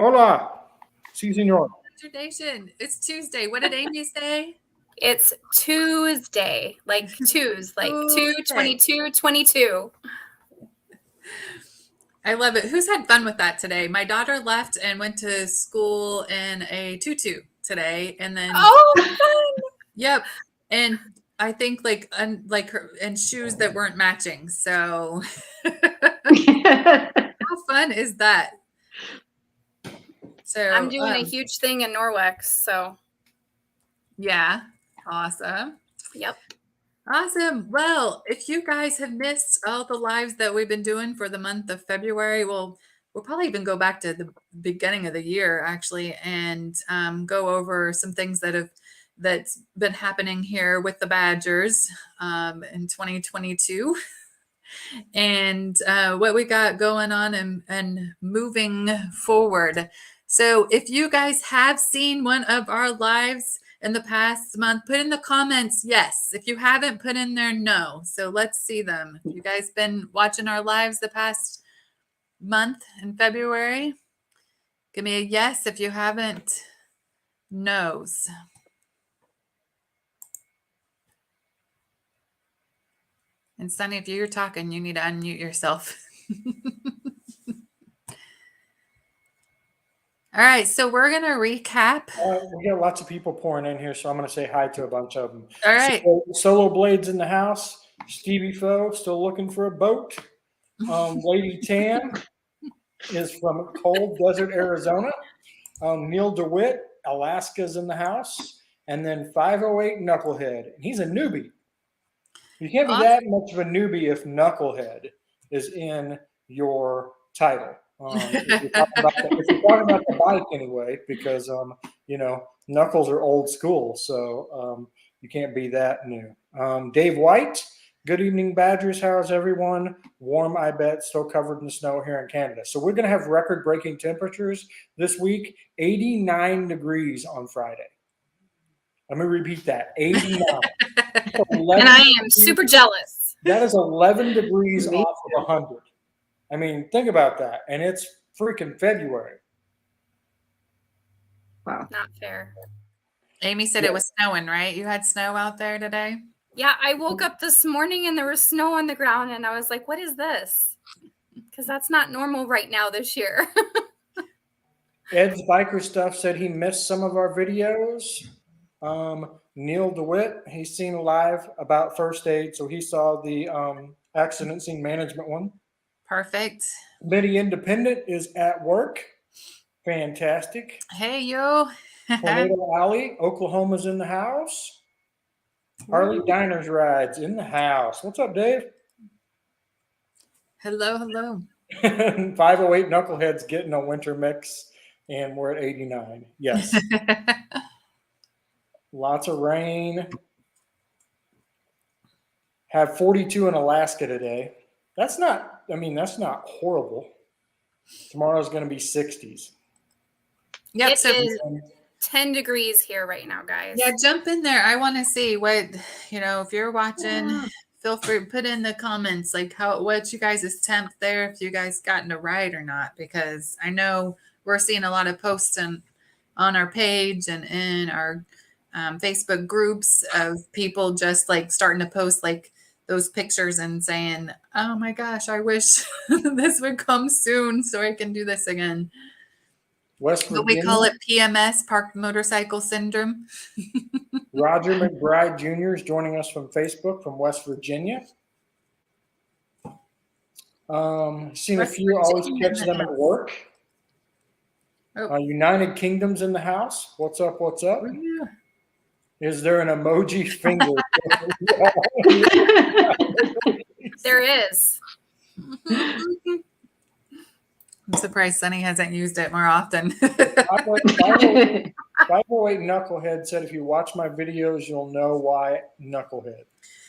Hola. Sí, señor. Nation. It's Tuesday. What did Amy say? It's Tuesday, like twos, like 2/22/22. I love it. Who's had fun with that today? My daughter left and went to school in a tutu today, and then fun! Yep, and I think like her and shoes that weren't matching. So how fun is that? So I'm doing a huge thing in Norwex, so yeah, awesome. Yep. Awesome. Well, if you guys have missed all the lives that we've been doing for the month of February, we'll probably even go back to the beginning of the year actually, and go over some things that's been happening here with the Badgers in 2022, and what we got going on and moving forward. So if you guys have seen one of our lives in the past month, put in the comments yes. If you haven't, put in there no. So let's see them. If you guys been watching our lives the past month in February, give me a yes. If you haven't, no's. And Sunny, if you're talking, you need to unmute yourself. All right, so we're going to recap. We got lots of people pouring in here, so I'm going to say hi to a bunch of them. All right. Solo Blades in the house. Stevie Foe, still looking for a boat. Lady Tan is from cold desert Arizona. Neil DeWitt, Alaska's in the house. And then 508 Knucklehead. And he's a newbie. You can't be that much of a newbie if Knucklehead is in your title. If you're talking about the bike anyway, because knuckles are old school, so you can't be that new. Dave White, good evening, Badgers. How's everyone? Warm, I bet, still covered in the snow here in Canada. So we're going to have record-breaking temperatures this week, 89 degrees on Friday. Let me repeat that, 89. And I am super jealous. That is 11 degrees off of 100. I mean, think about that. And it's freaking February. Wow. Not fair. Amy said it was snowing, right? You had snow out there today? Yeah, I woke up this morning and there was snow on the ground and I was like, what is this? Because that's not normal right now this year. Ed's Biker Stuff said he missed some of our videos. Neil DeWitt, he's seen live about first aid, so he saw the accident scene management one. Perfect. Biddy Independent is at work. Fantastic. Hey, yo. Tornado Alley, Oklahoma's in the house. Harley Diners Rides in the house. What's up, Dave? Hello, hello. 508 Knucklehead's getting a winter mix, and we're at 89. Yes. Lots of rain. Have 42 in Alaska today. That's not horrible. Tomorrow's going to be 60s. Yep. It is 10 degrees here right now, guys. Yeah, jump in there. I want to see what, if you're watching, feel free to put in the comments, like what you guys' temp there, if you guys gotten a ride or not, because I know we're seeing a lot of posts on our page and in our Facebook groups of people just like starting to post like those pictures and saying, oh my gosh, I wish this would come soon so I can do this again. West Virginia. But we call it PMS, Parked Motorcycle Syndrome. Roger McBride Jr. is joining us from Facebook from West Virginia. Seen a few, always catch them at work. United Kingdom's in the house. What's up? What's up? Yeah. Is there an emoji finger? There is. I'm surprised Sunny hasn't used it more often. 508 Knucklehead said, if you watch my videos, you'll know why Knucklehead.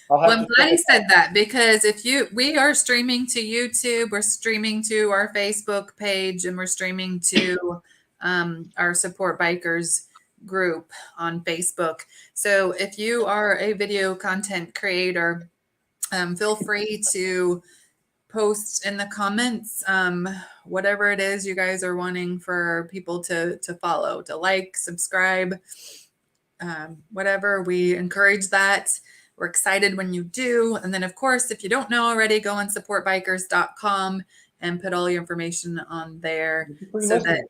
I'm glad he said that, because we are streaming to YouTube, we're streaming to our Facebook page, and we're streaming to our Support Bikers group on Facebook. So if you are a video content creator, feel free to post in the comments whatever it is you guys are wanting for people to follow, to like, subscribe, whatever. We encourage that. We're excited when you do. And then, of course, if you don't know already, go on supportbikers.com and put all your information on there so that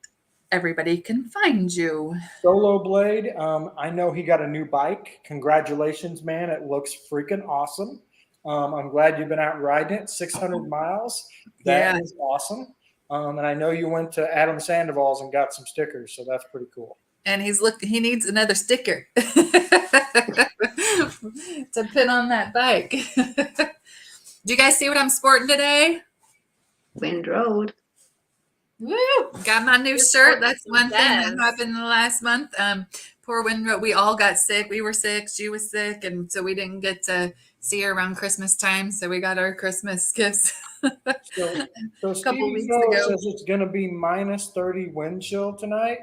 everybody can find you. Solo Blade, I know he got a new bike. Congratulations, man. It looks freaking awesome. I'm glad you've been out riding it. 600 miles. That is awesome. And I know you went to Adam Sandoval's and got some stickers, so that's pretty cool. And he needs another sticker to put on that bike. Do you guys see what I'm sporting today? Wind Road. Woo! Got my new shirt. That's one thing that happened in the last month. Poor Windrow. We all got sick. We were sick. She was sick. And so we didn't get to see her around Christmas time. So we got our Christmas gifts So a couple Stevie weeks Fo ago. says it's going to be minus 30 wind chill tonight.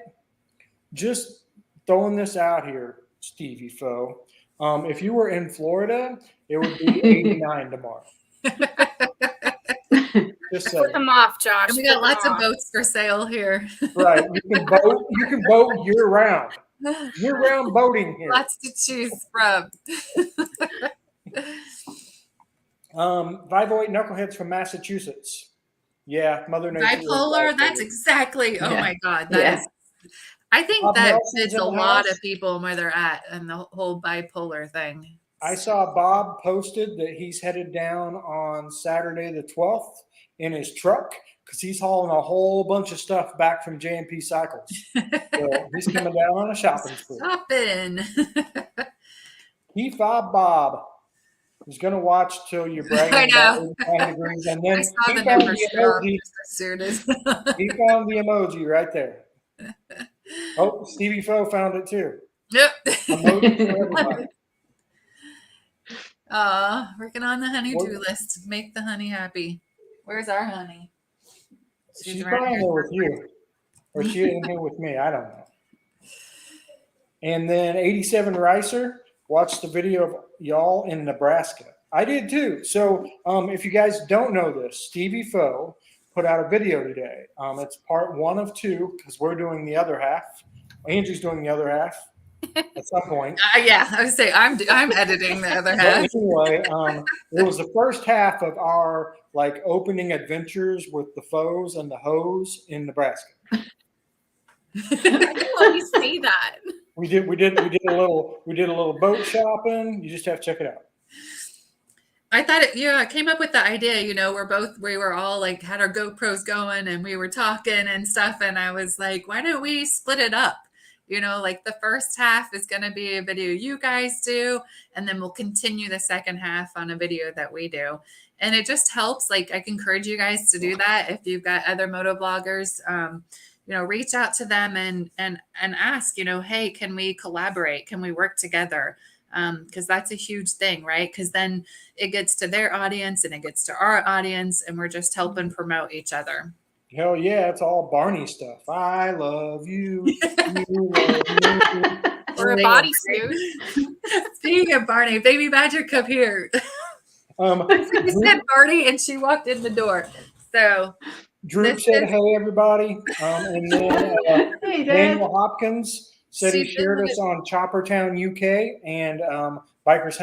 Just throwing this out here, Stevie Fo. If you were in Florida, it would be 89 tomorrow. Just Put them off, Josh. And we got lots of boats for sale here. Right. You can boat year round. Year round boating here. Lots to choose from. 508 Knuckleheads from Massachusetts. Yeah, Mother Nature. Bipolar, that's exactly, oh my God. That is, I think Bob that Nelson's fits in a the lot house. of people where they're at and the whole bipolar thing. I saw Bob posted that he's headed down on Saturday the 12th in his truck because he's hauling a whole bunch of stuff back from J&P Cycles. So he's coming down on a shopping spree. Shopping. Key Fob Bob is going to watch till you're bragging I about know. 85 degrees. And then I saw he the found numbers the drop emoji. just as soon as. He found the emoji right there. Oh, Stevie Fo found it too. Yep. Emoji for everybody. Working on the honey-do list. Make the honey happy. Where's our honey? She's around probably here. here with you. Or she in here with me. I don't know. And then 87 Ricer watched the video of y'all in Nebraska. I did too. So if you guys don't know this, Stevie Fo put out a video today. It's part 1 of 2 because we're doing the other half. Andrew's doing the other half at some point. Yeah, I would say I'm editing the other half. But anyway, it was the first half of our opening adventures with the foes and the hoes in Nebraska. I didn't always say that. We did a little boat shopping. You just have to check it out. I thought I came up with the idea, we were all had our GoPros going and we were talking and stuff. And I was like, why don't we split it up? The first half is going to be a video you guys do, and then we'll continue the second half on a video that we do. And it just helps. I can encourage you guys to do that. If you've got other moto bloggers, reach out to them and ask, hey, can we collaborate? Can we work together? Because that's a huge thing, right? Because then it gets to their audience and it gets to our audience, and we're just helping promote each other. Hell yeah, it's all Barney stuff. I love you. You love me. Or a bodysuit. Speaking of Barney, baby Badger, come here. He said Barney, and she walked in the door. So Drew said, "Hey everybody," and then Hey, Dad. Daniel Hopkins said he She shared did. us on Choppertown UK and Bikers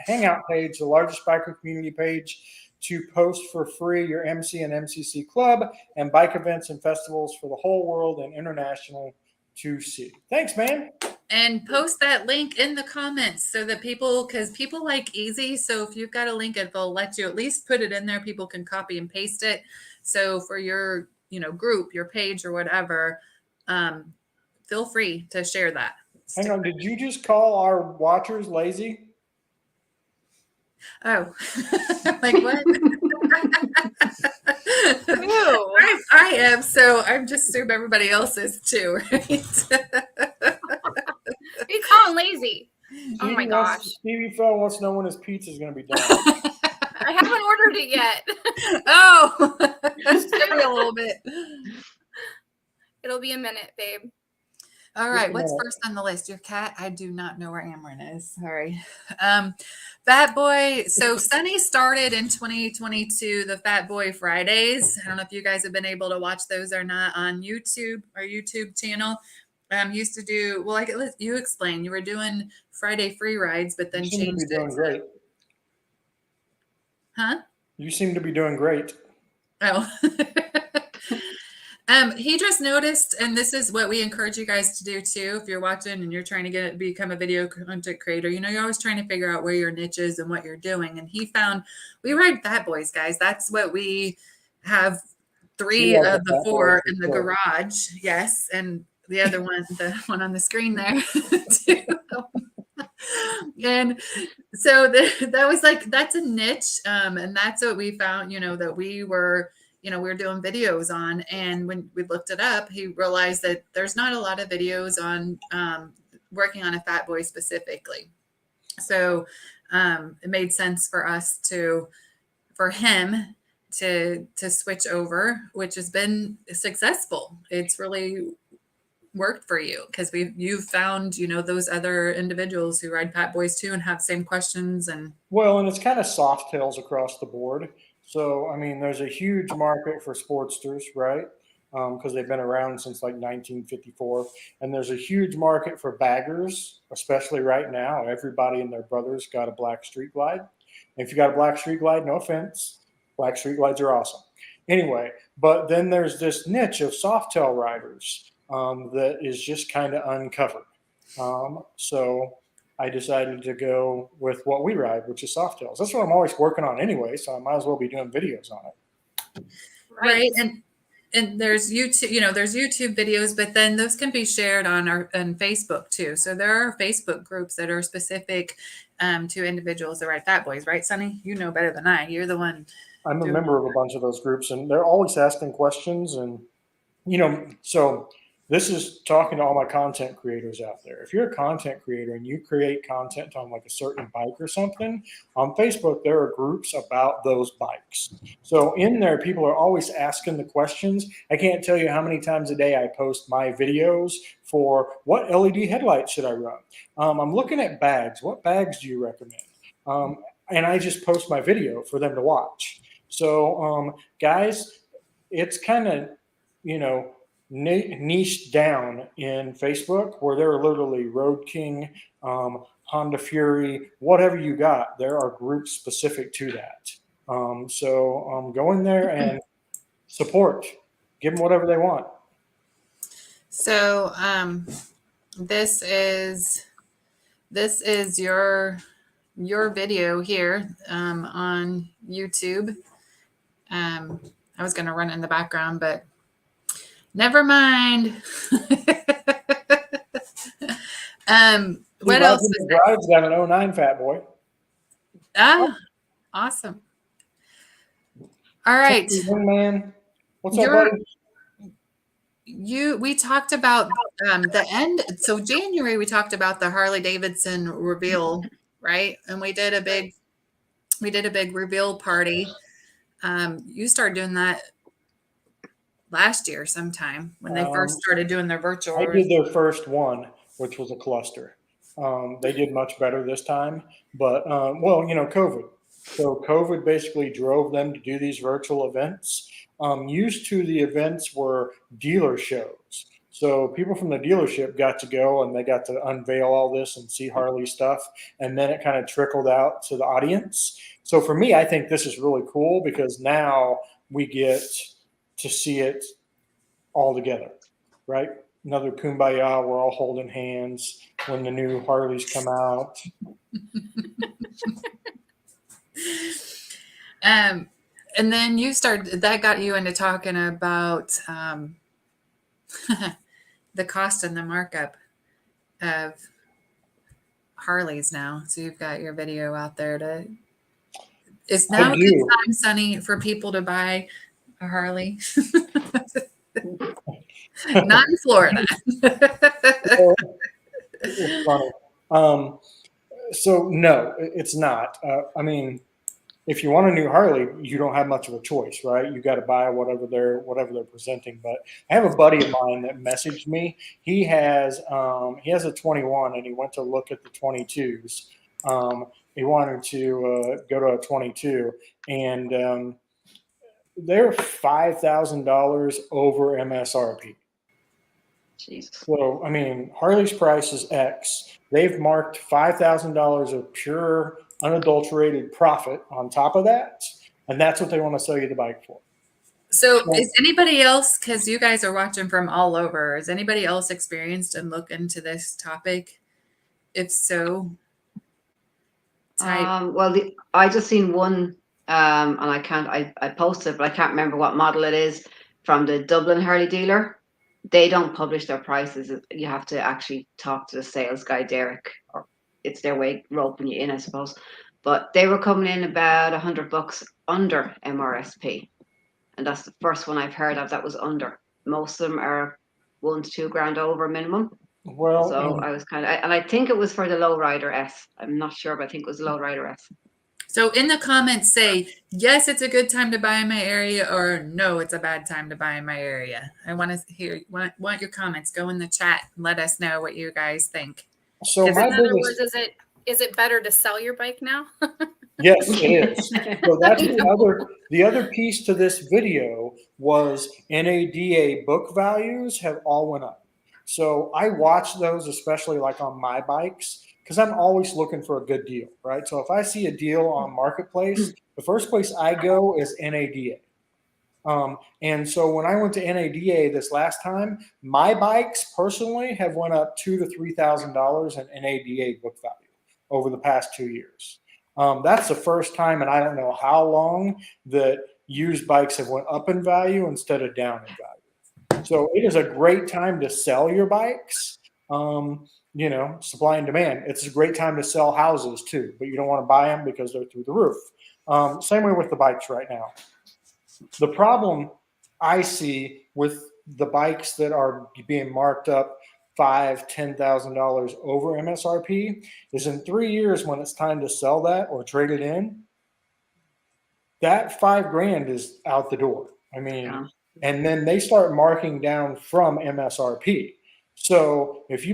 Hangout page, the largest biker community page, to post for free your MC and MCC club and bike events and festivals for the whole world and international to see. Thanks, man. And post that link in the comments so that because people like easy. So if you've got a link, they'll let you at least put it in there. People can copy and paste it. So for your, group, your page or whatever, feel free to share that. Hang on, did you just call our watchers lazy? Oh, like what? Ew. I am. So I'm just assume everybody else is too, right? You call him lazy. Oh my gosh. Stevie Fo wants to know when his pizza's going to be done. I haven't ordered it yet. Oh, give me a little bit. It'll be a minute, babe. All Just right, a what's minute. first on the list? Your cat? I do not know where Amron is. Sorry. Fat Boy. So Sunny started in 2022 the Fat Boy Fridays. I don't know if you guys have been able to watch those or not on YouTube, our YouTube channel. Used to do, well, you explain. You were doing Friday free rides, but You then seem to changed be doing it. great. Huh? You seem to be doing great. Oh. He just noticed, and this is what we encourage you guys to do too. If you're watching and you're trying to become a video content creator, you're always trying to figure out where your niche is and what you're doing. And he found we ride Fat Boys, guys. That's what we have. Three like of a the Fat Boy four for in the sure. garage, yes, and the other one, the one on the screen there, too. And so that was like, that's a niche, and that's what we found, that we were doing videos on. And when we looked it up, he realized that there's not a lot of videos on working on a Fat Boy specifically. So it made sense for him to switch over, which has been successful. It's really worked for you because you've found those other individuals who ride Fat Boys too and have same questions. And Well, and it's kind of soft tails across the board. So, I mean, there's a huge market for Sportsters, right? Because they've been around since like 1954. And there's a huge market for baggers, especially right now. Everybody and their brothers got a black street glide. And if you got a black street glide, no offense, black street glides are awesome. Anyway, but then there's this niche of soft tail riders that is just kind of uncovered. So I decided to go with what we ride, which is soft tails. That's what I'm always working on anyway, so I might as well be doing videos on it. right. And there's YouTube, there's YouTube videos, but then those can be shared on Facebook too. So there are Facebook groups that are specific to individuals that ride Fat Boys, right, Sonny? You know better than I. You're the one. I'm a member of a bunch of those groups, and they're always asking questions. And, so this is talking to all my content creators out there. If you're a content creator and you create content on like a certain bike or something, on Facebook, there are groups about those bikes. So in there, people are always asking the questions. I can't tell you how many times a day I post my videos for what LED headlights should I run? I'm looking at bags. What bags do you recommend? And I just post my video for them to watch. So, guys, it's kind of, niched down in Facebook where there are literally Road King, Honda Fury, whatever you got. There are groups specific to that. So go in there and support. Give them whatever they want. So this is your video here on YouTube. I was going to run it in the background, but never mind. What else is there? Drive's got an 09 Fat Boy. Ah, awesome. All right. Man, what's up, buddy? We talked about the end. So January, we talked about the Harley Davidson reveal, right? And we did a big reveal party. You started doing that last year sometime when they first started doing their virtual. I did their first one, which was a cluster. They did much better this time, but COVID. So COVID basically drove them to do these virtual events. Used to the events were dealer shows. So people from the dealership got to go and they got to unveil all this and see Harley stuff. And then it kind of trickled out to the audience. So for me, I think this is really cool because now we get to see it all together, right? Another kumbaya, we're all holding hands when the new Harleys come out. And then that got you into talking about the cost and the markup of Harleys now. So you've got your video out there it's now a good time, Sonny, for people to buy a Harley. Not in Florida. It's funny. So no, it's not. I mean, if you want a new Harley, you don't have much of a choice, right? You got to buy whatever they're presenting. But I have a buddy of mine that messaged me. He has a 21, and he went to look at the 22s. He wanted to go to a 22, and they're $5,000 over MSRP. Jesus. So, I mean, Harley's price is X. They've marked $5,000 of pure, unadulterated profit on top of that, and that's what they want to sell you the bike for. So is anybody else, because you guys are watching from all over, is anybody else experienced and look into this topic? If so, type. Well, I just seen one, and I posted, but I can't remember what model it is, from the Dublin Harley dealer. They don't publish their prices. You have to actually talk to the sales guy, Derek, or it's their way roping you in, I suppose. But they were coming in about $100 under MRSP, and that's the first one I've heard of that was under. Most of them are $1 to $2 grand over minimum. Well, So I was and I think it was for the Lowrider S. I'm not sure, but I think it was Lowrider S. So in the comments say, yes, it's a good time to buy in my area, or no, it's a bad time to buy in my area. I want to want your comments. Go in the chat and let us know what you guys think. so In my other biggest, words, is it better to sell your bike now? yes, it is. So that's the other piece to this video was NADA book values have all went up. So I watch those, especially like on my bikes, because I'm always looking for a good deal, right? So if I see a deal on Marketplace, the first place I go is NADA. And so when I went to NADA this last time, my bikes personally have went up $2,000 to $3,000 in NADA book value over the past 2 years. That's the first time, and I don't know how long, that used bikes have went up in value instead of down in value. So it is a great time to sell your bikes. Supply and demand. It's a great time to sell houses too, but you don't want to buy them because they're through the roof. Same way with the bikes right now. The problem I see with the bikes that are being marked up $5,000-$10,000 over MSRP is in 3 years when it's time to sell that or trade it in, that $5,000 is out the door. I mean, Yeah. and then they start marking down from MSRP. So if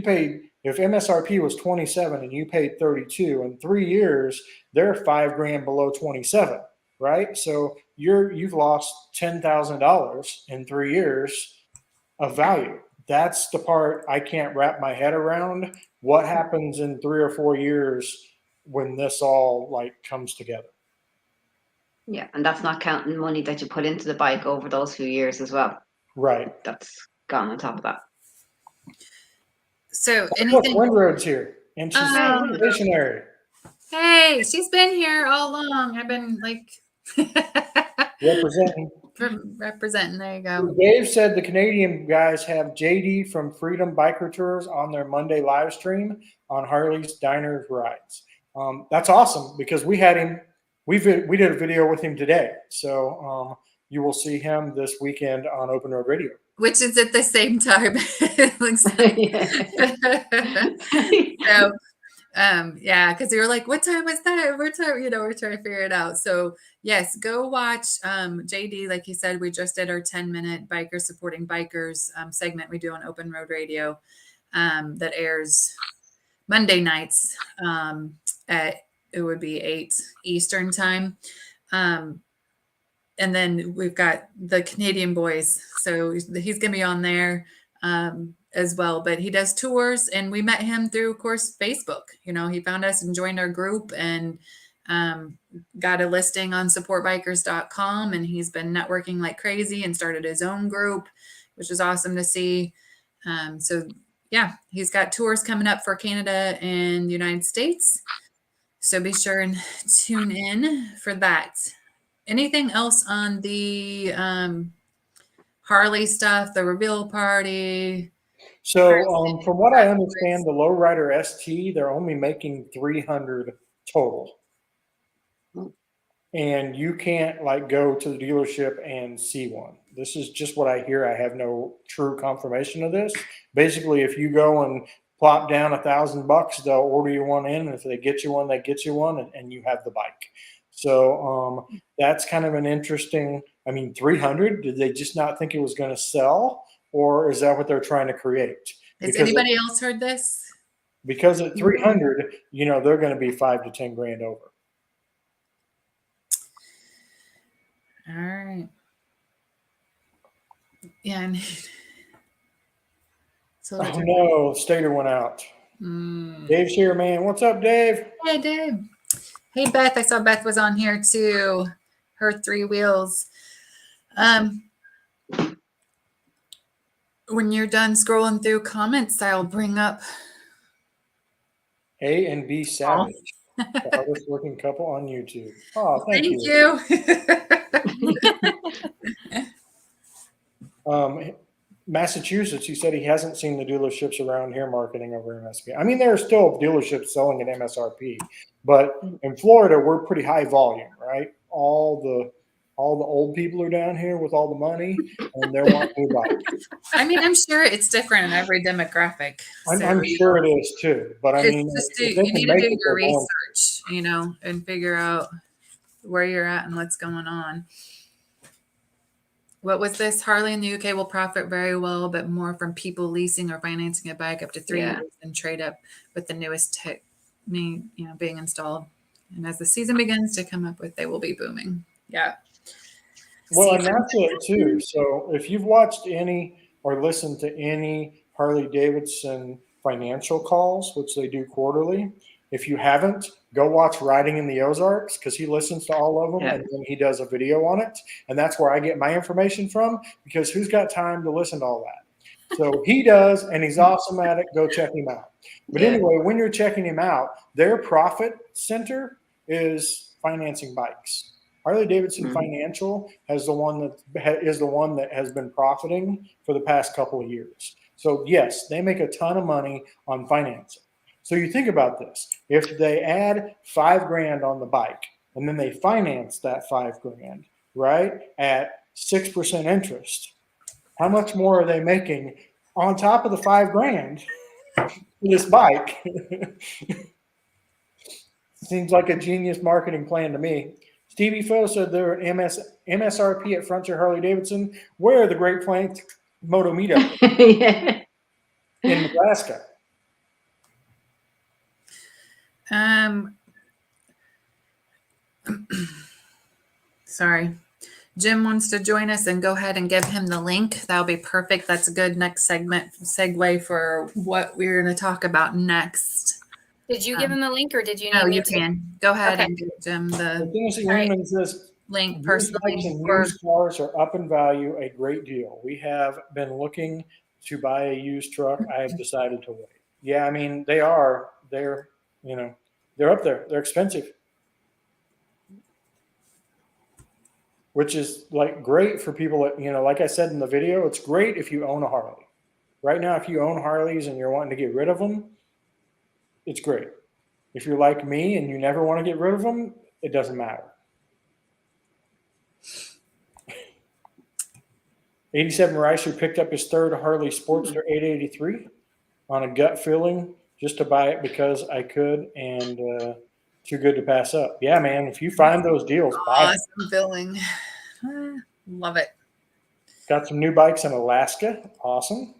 MSRP was 27 and you paid 32, in 3 years, they're $5,000 below 27, right? So you've lost $10,000 in 3 years of value. That's the part I can't wrap my head around. What happens in 3 or 4 years when this all like comes together? Yeah, and that's not counting money that you put into the bike over those few years as well. Right. That's gone on top of that. So Look, anything? Windroad's here, and she's Oh. stationary. Hey, she's been here all along. I've been like Representing. representing. There you go. Dave said the Canadian guys have JD from Freedom Biker Tours on their Monday live stream on Harley's Diners Rides. That's awesome because we had him. We did a video with him today, so you will see him this weekend on Open Road Radio. Which is at the same time. So, yeah, because you were like, what time was that? We're trying to figure it out. So yes, go watch JD. Like you said, we just did our 10-minute bikers supporting bikers segment we do on Open Road Radio that airs Monday nights at, it would be 8 Eastern time. And then we've got the Canadian boys. So he's going to be on there as well. But he does tours, and we met him through, of course, Facebook. He found us and joined our group and got a listing on supportbikers.com. And he's been networking like crazy and started his own group, which is awesome to see. So, yeah, he's got tours coming up for Canada and the United States. So be sure and tune in for that. Anything else on the Harley stuff, the reveal party? So from what I understand, the Lowrider ST, they're only making 300 total. And you can't go to the dealership and see one. This is just what I hear. I have no true confirmation of this. Basically, if you go and plop down $1,000, they'll order you one in. And if they get you one, they get you one, and you have the bike. So that's kind of an interesting. I mean, 300. Did they just not think it was going to sell, or is that what they're trying to create? Has anybody else heard this? Because at 300, they're going to be 5 to 10 grand over. All right. Yeah. And so Oh no, Stater went out. Dave's here, man. What's up, Dave? Hey, Dave. Hey, Beth. I saw Beth was on here too. Her 3 wheels. When you're done scrolling through comments, I'll bring up A and B Savage, the hardest working couple on YouTube. Oh, thank you. Massachusetts, he said he hasn't seen the dealerships around here marketing over MSRP. I mean, there are still dealerships selling at MSRP, but in Florida, we're pretty high volume, right? All the old people are down here with all the money, and they're wanting new bikes. I mean, I'm sure it's different in every demographic. I'm sure it is too, but I mean, you need to do your research, and figure out where you're at and what's going on. What was this? Harley in the UK will profit very well, but more from people leasing or financing a bike up to 3 years and trade up with the newest tech, being installed. And as the season begins to come up with, they will be booming. Yeah. Well, and that's it too. So if you've watched any or listened to any Harley Davidson financial calls, which they do quarterly, if you haven't, go watch Riding in the Ozarks, because he listens to all of them and then he does a video on it. And that's where I get my information from, because who's got time to listen to all that? So he does, and he's awesome at it. Go check him out. But anyway, when you're checking him out, their profit center is financing bikes. Harley Davidson Financial is the one that has been profiting for the past couple of years. So yes, they make a ton of money on financing. So you think about this: if they add $5,000 on the bike and then they finance that $5,000, right, at 6% interest, how much more are they making on top of the $5,000 for this bike? Seems like a genius marketing plan to me. Stevie Foe said they're MSRP at Frontier Harley Davidson. Where are the Great Plains Moto Meetup? In Nebraska. Sorry. Jim wants to join us, and go ahead and give him the link. That'll be perfect. That's a good next segue for what we're going to talk about next. Did you give him the link, or did you? No, you can. Go ahead and give Jim the link personally. Used cars are up in value, a great deal. We have been looking to buy a used truck. I have decided to wait. Yeah, I mean, they are. They're up there. They're expensive, which is like great for people that, like I said in the video, it's great if you own a Harley. Right now, if you own Harleys and you're wanting to get rid of them, it's great. If you're like me and you never want to get rid of them, it doesn't matter. 87 Ricer picked up his third Harley Sportster 883 on a gut feeling, just to buy it because I could, and too good to pass up. Yeah, man, if you find those deals, buy them. Awesome feeling. Love it. Got some new bikes in Alaska. Awesome.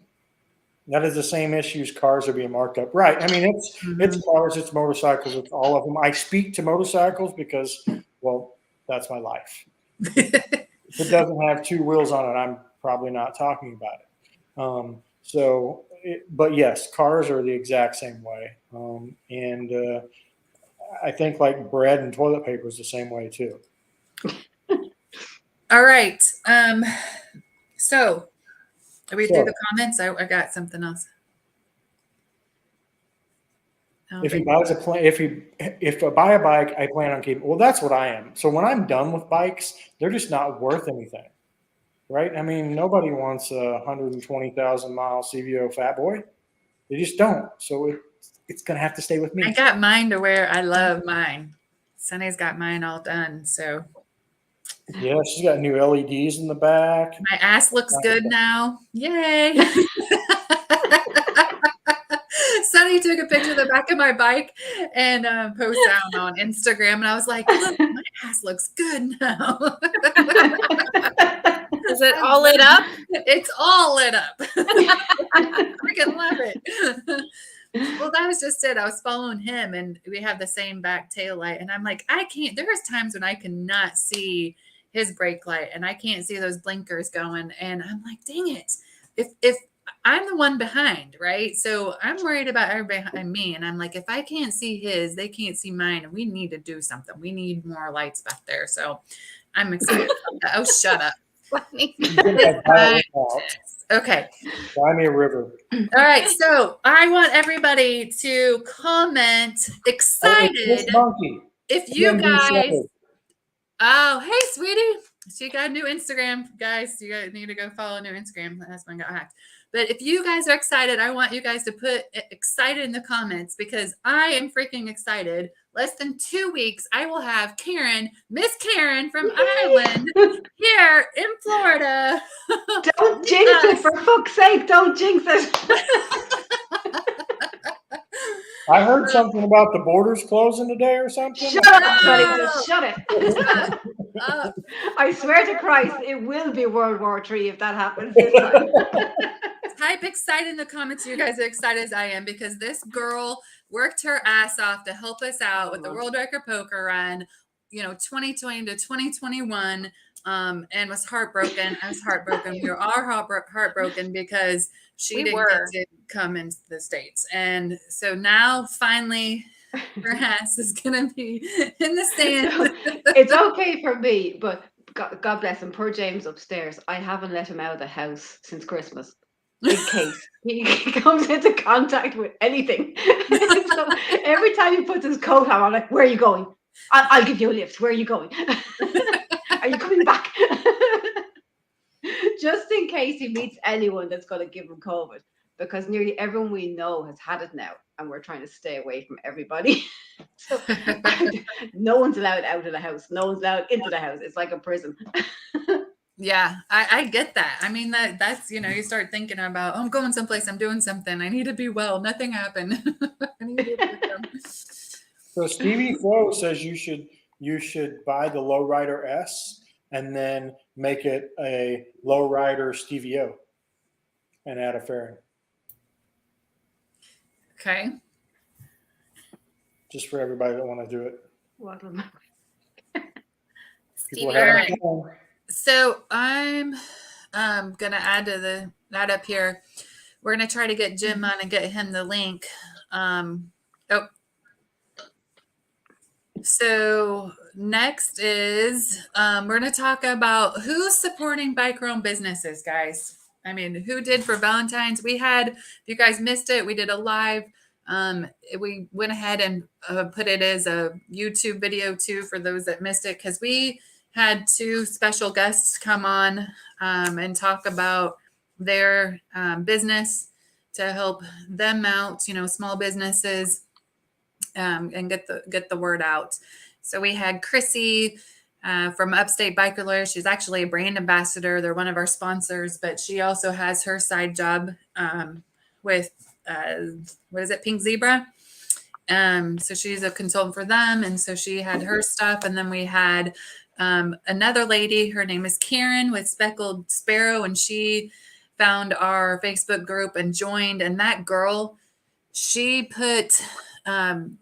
That is the same issues cars are being marked up. Right. I mean, it's cars, it's motorcycles, it's all of them. I speak to motorcycles because, well, that's my life. If it doesn't have 2 wheels on it, I'm probably not talking about it. But yes, cars are the exact same way. And I think like bread and toilet paper is the same way too. All right. So are we through the comments? I got something else. If he buys if I buy a bike, I plan on keeping. Well, that's what I am. So when I'm done with bikes, they're just not worth anything, right? I mean, nobody wants a 120,000 mile CVO fat boy. They just don't. So it's gonna have to stay with me. I got mine to where I love mine. Sunny's got mine all done. So yeah, she's got new LEDs in the back. My ass looks good now. Yay. So Sonny took a picture of the back of my bike and posted it on Instagram. And I was like, look, my ass looks good now. Is it all lit up? It's all lit up. I freaking love it. Well, that was just it. I was following him and we have the same back tail light. And I'm like, there's times when I cannot see his brake light and I can't see those blinkers going. And I'm like, dang it. If I'm the one behind, right? So I'm worried about everybody behind me. And I'm like, if I can't see his, they can't see mine. And we need to do something. We need more lights back there. So I'm excited about that. Oh, shut up. Funny. Okay. Buy me a river. All right. So I want everybody to comment excited. This monkey. If you TMD guys, Shepherd. oh, hey, sweetie. She got a new Instagram, guys. You guys need to go follow a new Instagram. That's one got hacked. But if you guys are excited, I want you guys to put excited in the comments because I am freaking excited. Less than 2 weeks, I will have Karen, Miss Karen from Ireland, here in Florida. Don't jinx it, for fuck's sake, don't jinx it. I heard something about the borders closing today or something. Shut up, Sonny, just shut it. Uh, I swear to Christ, it will be World War III if that happens this time. Type excited in the comments. You guys are excited as I am because this girl worked her ass off to help us out with the World Record Poker Run, 2020 to 2021, and was heartbroken. I was heartbroken. We were all heartbroken because she didn't get to come into the States. And so now finally her ass is going to be in the sand. It's okay for me, but God bless him. Poor James upstairs. I haven't let him out of the house since Christmas. In case he comes into contact with anything. So every time he puts his coat on, I'm like, where are you going? I'll give you a lift. Where are you going? Are you coming back? Just in case he meets anyone that's going to give him COVID. Because nearly everyone we know has had it now. And we're trying to stay away from everybody. So no one's allowed out of the house. No one's allowed into the house. It's like a prison. Yeah, I get that. I mean, that's, you start thinking about, I'm going someplace, I'm doing something. I need to be well. Nothing happened. I need to be with So Stevie Flo says you should buy the Lowrider S and then make it a Lowrider Stevie O and add a fairing. Okay. Just for everybody that want to do it. What am People Stevie, having fun. So I'm gonna add to that up here. We're gonna try to get Jim on and get him the link. So next is we're gonna talk about who's supporting bike-owned businesses, guys. I mean, who did for Valentine's? We had, if you guys missed it, we did a live. We went ahead and put it as a YouTube video too for those that missed it because we had 2 special guests come on and talk about their business to help them out, small businesses and get the word out. So we had Chrissy from Upstate Biker Lawyer. She's actually a brand ambassador. They're one of our sponsors, but she also has her side job with what is it, Pink Zebra. So she's a consultant for them, and so she had her stuff, and then we had another lady. Her name is Karen with Speckled Sparrow, and she found our Facebook group and joined. And that girl, she put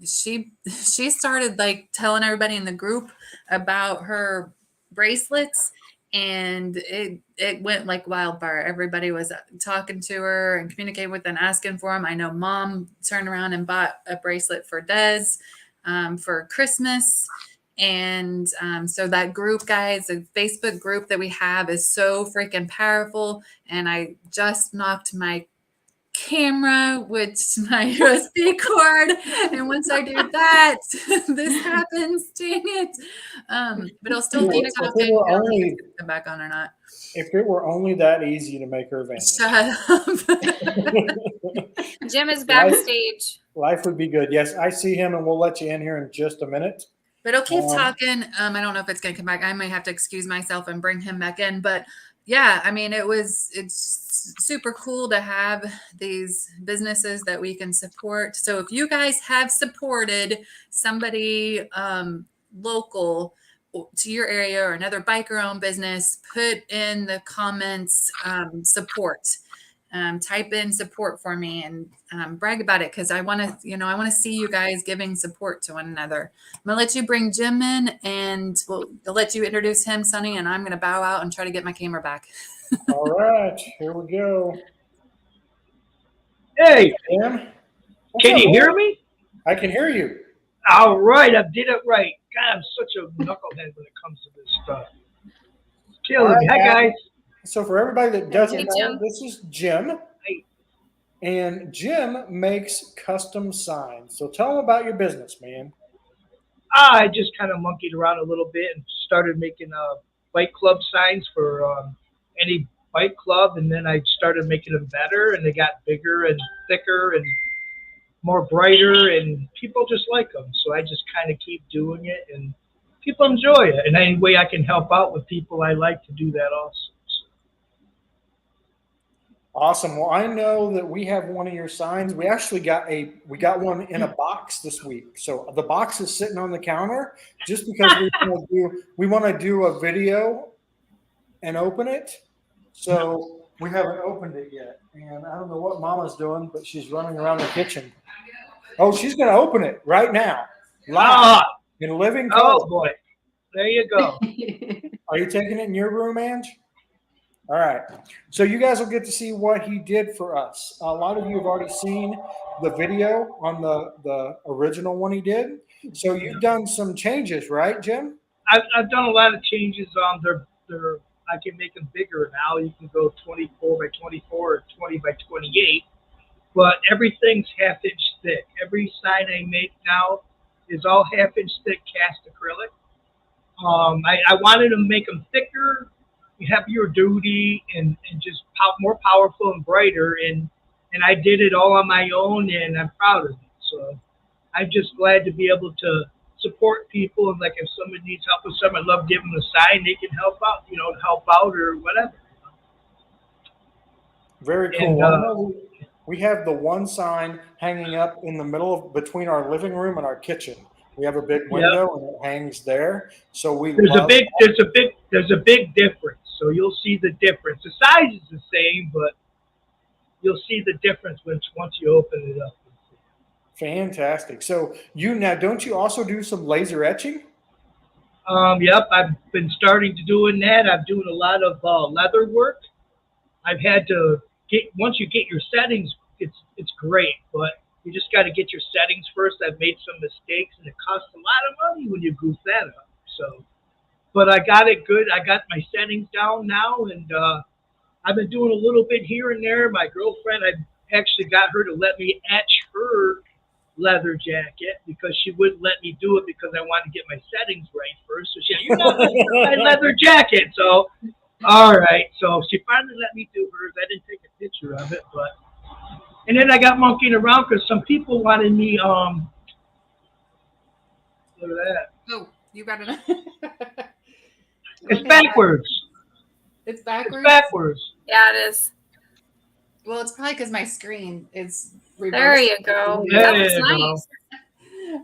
she started like telling everybody in the group about her bracelets, and it went like wildfire. Everybody was talking to her and communicating with and asking for them. I know Mom turned around and bought a bracelet for Des for Christmas. And so that group, guys, the Facebook group that we have is so freaking powerful. And I just knocked my camera with my USB cord. And once I do that, this happens. Dang it. But it'll still be talking. Come back on or not. If it were only that easy to make her vanish. Shut up. Jim is backstage. Life would be good. Yes, I see him, and we'll let you in here in just a minute. But he'll keep talking. I don't know if it's going to come back. I might have to excuse myself and bring him back in. But yeah, I mean, it's it's super cool to have these businesses that we can support. So if you guys have supported somebody local to your area or another biker owned business, put in the comments support. Type in support for me and brag about it, because I want to see you guys giving support to one another. I'm gonna let you bring Jim in, and we'll let you introduce him, Sonny, and I'm gonna bow out and try to get my camera back. All right, here we go. Hey, Jim, can you hear me? I can hear you. All right, I did it right. God, I'm such a knucklehead when it comes to this stuff. Killing me. Hi, guys. So for everybody that doesn't Hey, know, Jim. this is Jim. Hey. And Jim makes custom signs. So tell them about your business, man. I just kind of monkeyed around a little bit and started making bike club signs for any bike club, and then I started making them better, and they got bigger and thicker and more brighter, and people just like them. So I just kind of keep doing it, and people enjoy it. And any way I can help out with people, I like to do that also. Awesome. Well, I know that we have one of your signs. We actually got one in a box this week. So the box is sitting on the counter just because we want to do a video and open it. So we haven't opened it yet. And I don't know what Mama's doing, but she's running around the kitchen. Oh, she's going to open it right now. Live in living color. Oh boy. There you go. Are you taking it in your room, Ange? All right. So you guys will get to see what he did for us. A lot of you have already seen the video on the original one he did. So you've done some changes, right, Jim? I've done a lot of changes. They're I can make them bigger now. You can go 24 by 24 or 20 by 28. But everything's half-inch thick. Every sign I make now is all half-inch thick cast acrylic. I wanted to make them thicker, heavier duty, and just more powerful and brighter. And I did it all on my own, and I'm proud of it. So I'm just glad to be able to support people. And like if somebody needs help with something, I love giving them a sign. They can help out, help out or whatever. Very cool. And, we have the one sign hanging up in the middle between our living room and our kitchen. We have a big window and it hangs there. So there's a big difference. So you'll see the difference. The size is the same, but you'll see the difference once you open it up. Fantastic. So don't you also do some laser etching? Yep, I've been starting to doing that. I'm doing a lot of leather work. I've had to once you get your settings, it's great, but you just got to get your settings first. I've made some mistakes, and it costs a lot of money when you goof that up. So, but I got it good. I got my settings down now, and I've been doing a little bit here and there. My girlfriend, I actually got her to let me etch her leather jacket because she wouldn't let me do it because I wanted to get my settings right first. So she said, "You're not letting me do my leather jacket." So, all right. So she finally let me do hers. I didn't take a picture of it, but. And then I got monkeying around because some people wanted me, look at that. Oh, you got it. It's backwards. It's backwards? It's backwards. Yeah, it is. Well, it's probably because my screen is reversed. There you go. There That looks you go. nice.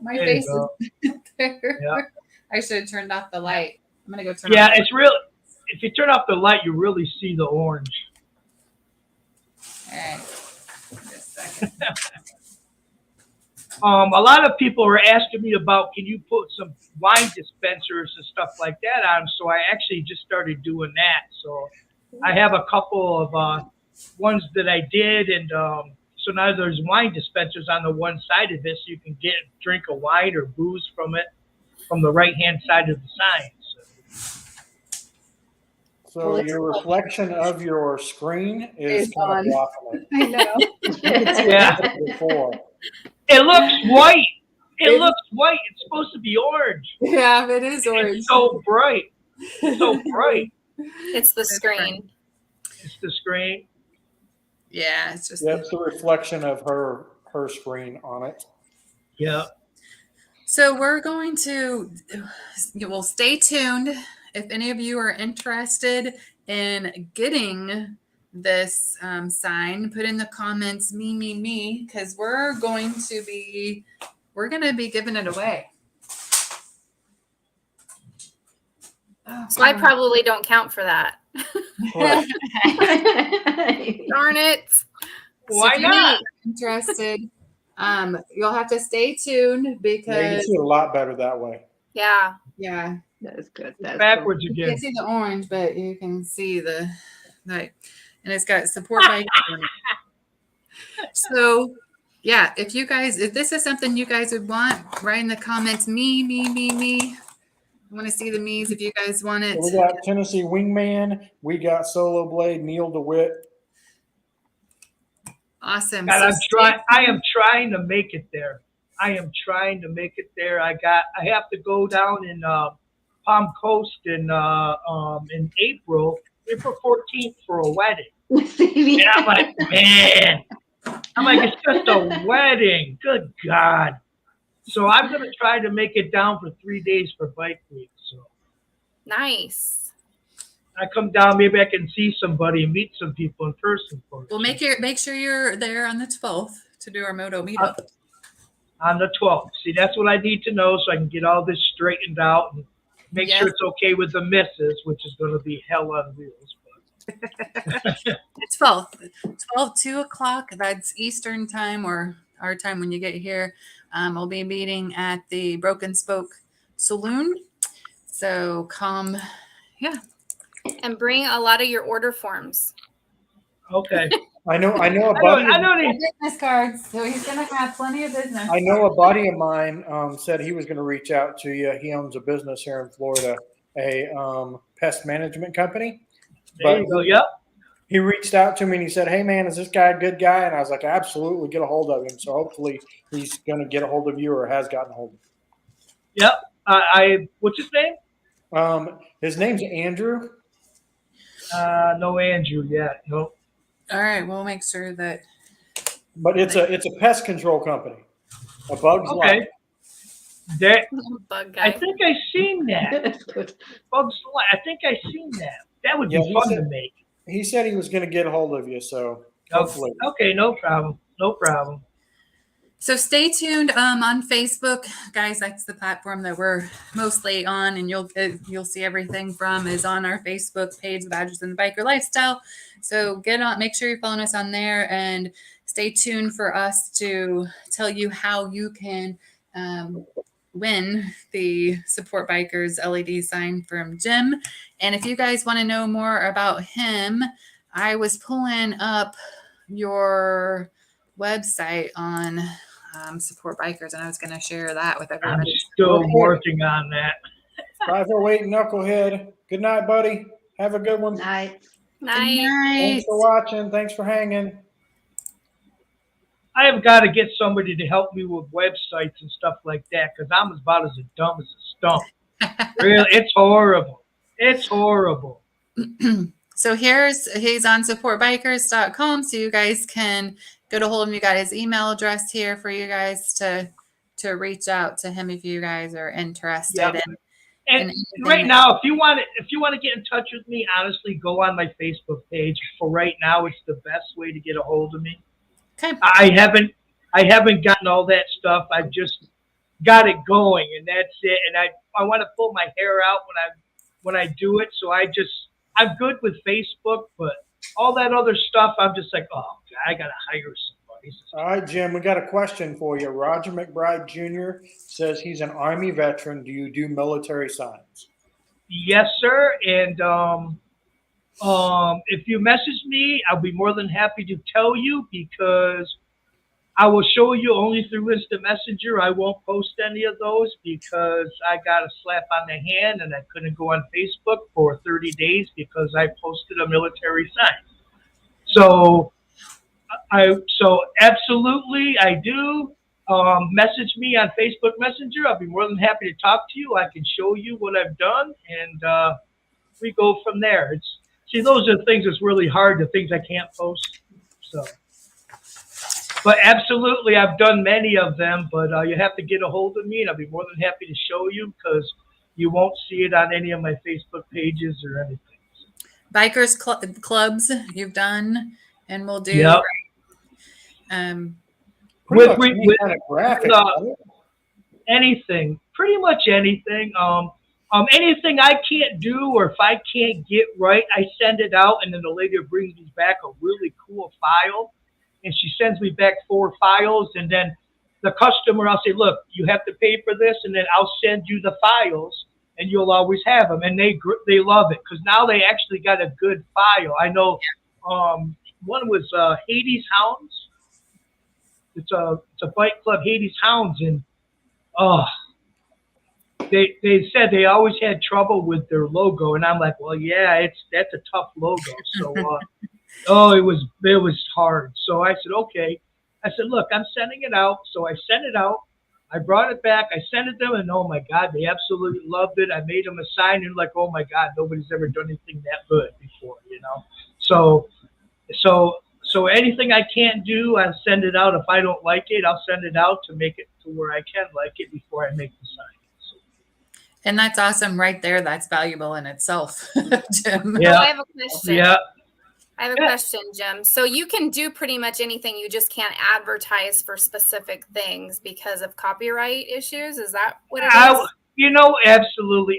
My There face you is there. Yeah. I should have turned off the light. I'm going to go turn Yeah, off. it's real. If you turn off the light, you really see the orange. All right. Just a second. A lot of people are asking me about, can you put some wine dispensers and stuff like that on? So I actually just started doing that. So I have a couple of ones that I did, and so now there's wine dispensers on the one side of this, so you can drink a wine or booze from it from the right hand side of the sign. So your reflection of your screen is It's kind on. of blocking I know. it. Yeah. Before. It looks white. It looks white. It's supposed to be orange. Yeah, it is orange. It's so bright. It's so bright. It's the screen. It's the screen. Yeah, it's just. That's the reflection of her screen on it. Yeah. So we're going to, well, stay tuned. If any of you are interested in getting this sign, put in the comments me, because we're going to be giving it away. Oh, So I probably don't count for that. Correct. Darn it. Why if you're not? interested, you'll have to stay tuned Yeah, you because see it a lot better that way. Yeah. yeah, That is good. That's Backwards you again. can't see the orange, but you can see the like, and it's got support by. So yeah, if this is something you guys would want, write in the comments me. I want to see the me's if you guys want it. So we got Tennessee Wingman. We got Solo Blade, Neil DeWitt. Awesome. God, So I am trying to make it there. I have to go down in Palm Coast in April 14th for a wedding. And I'm like, man. It's just a wedding. Good God. So I'm gonna try to make it down for 3 days for bike week. So Nice. I come down, maybe I can see somebody and meet some people in person for we'll make sure you're there on the 12th to do our moto meetup. on the 12th. See, that's what I need to know so I can get all this straightened out and make sure it's okay with the missus, which is going to be hell on wheels. It's 12, 2 o'clock. That's Eastern time or our time when you get here. We'll be meeting at the Broken Spoke Saloon. So come, yeah. And bring a lot of your order forms. Okay. I know a buddy. I know these. Business cards. So he's going to have plenty of business. I know a buddy of mine said he was going to reach out to you. He owns a business here in Florida, a pest management company. There you go. Yep. He reached out to me and he said, "Hey man, is this guy a good guy?" And I was like, "Absolutely, get a hold of him." So hopefully he's going to get a hold of you or has gotten a hold of you. Yep. What's his name? His name's Andrew. No Andrew yet. No. All right. We'll make sure that. But it's a pest control company. A Bug's Okay. Life. That Bug I guy. think I seen that. That's good. Bugs Life. I think I seen that. That would Yeah, be he fun said- to make. He said he was going to get a hold of you, so hopefully. Okay, no problem. No problem. So stay tuned on Facebook, guys. That's the platform that we're mostly on, and you'll see everything from is on our Facebook page, the Badgers and the Biker Lifestyle. So get on, make sure you're following us on there, and stay tuned for us to tell you how you can win the Support Bikers LED sign from Jim. And if you guys want to know more about him, I was pulling up your website on Support Bikers, and I was going to share that with I'm everybody. still working on that. 508 Knucklehead. Good night, buddy. Have a good one. Night. Nice. Thanks for watching. Thanks for hanging. I have got to get somebody to help me with websites and stuff like that because I'm about as dumb as a stump. Really, it's horrible. It's horrible. So he's on supportbikers.com, so you guys can go to hold him. You got his email address here for you guys to reach out to him if you guys are interested. Yep. And anything right that- now, if you want to get in touch with me, honestly, go on my Facebook page. For right now, it's the best way to get a hold of me. Okay. I haven't gotten all that stuff. I've just got it going, and that's it. And I want to pull my hair out when I do it. So I'm good with Facebook, but all that other stuff, I'm just like, oh, God, I gotta hire somebody. All right, Jim, we got a question for you. Roger McBride Jr. says he's an Army veteran. Do you do military signs? Yes, sir. And if you message me, I'll be more than happy to tell you because I will show you only through Instant Messenger. I won't post any of those because I got a slap on the hand and I couldn't go on Facebook for 30 days because I posted a military sign. So absolutely I do. Message me on Facebook Messenger. I'll be more than happy to talk to you. I can show you what I've done and we go from there. Those are the things that's really hard, the things I can't post. So. But absolutely, I've done many of them, but you have to get a hold of me, and I'll be more than happy to show you because you won't see it on any of my Facebook pages or anything. Bikers clubs you've done and will do. Yep. Pretty With, much any with, kind of graphic. uh, right? anything, pretty much anything. Anything I can't do or if I can't get right, I send it out, and then the lady brings me back a really cool file, and she sends me back 4 files, and then the customer, I'll say, look, you have to pay for this, and then I'll send you the files, and you'll always have them, and they love it because now they actually got a good file. I know one was Hades Hounds. It's a bike club, Hades Hounds, and they said they always had trouble with their logo, and I'm like, well, yeah, that's a tough logo. So, it was hard. So I said, okay. I said, look, I'm sending it out. So I sent it out. I brought it back. I sent it to them, and oh my God, they absolutely loved it. I made them a sign, and like, oh my God, nobody's ever done anything that good before, you know. So anything I can't do, I'll send it out. If I don't like it, I'll send it out to make it to where I can like it before I make the sign. And that's awesome right there. That's valuable in itself, Jim. Yeah. So I have a question. Yeah. I have a question, Jim. So you can do pretty much anything. You just can't advertise for specific things because of copyright issues. Is that what it is? You know, absolutely.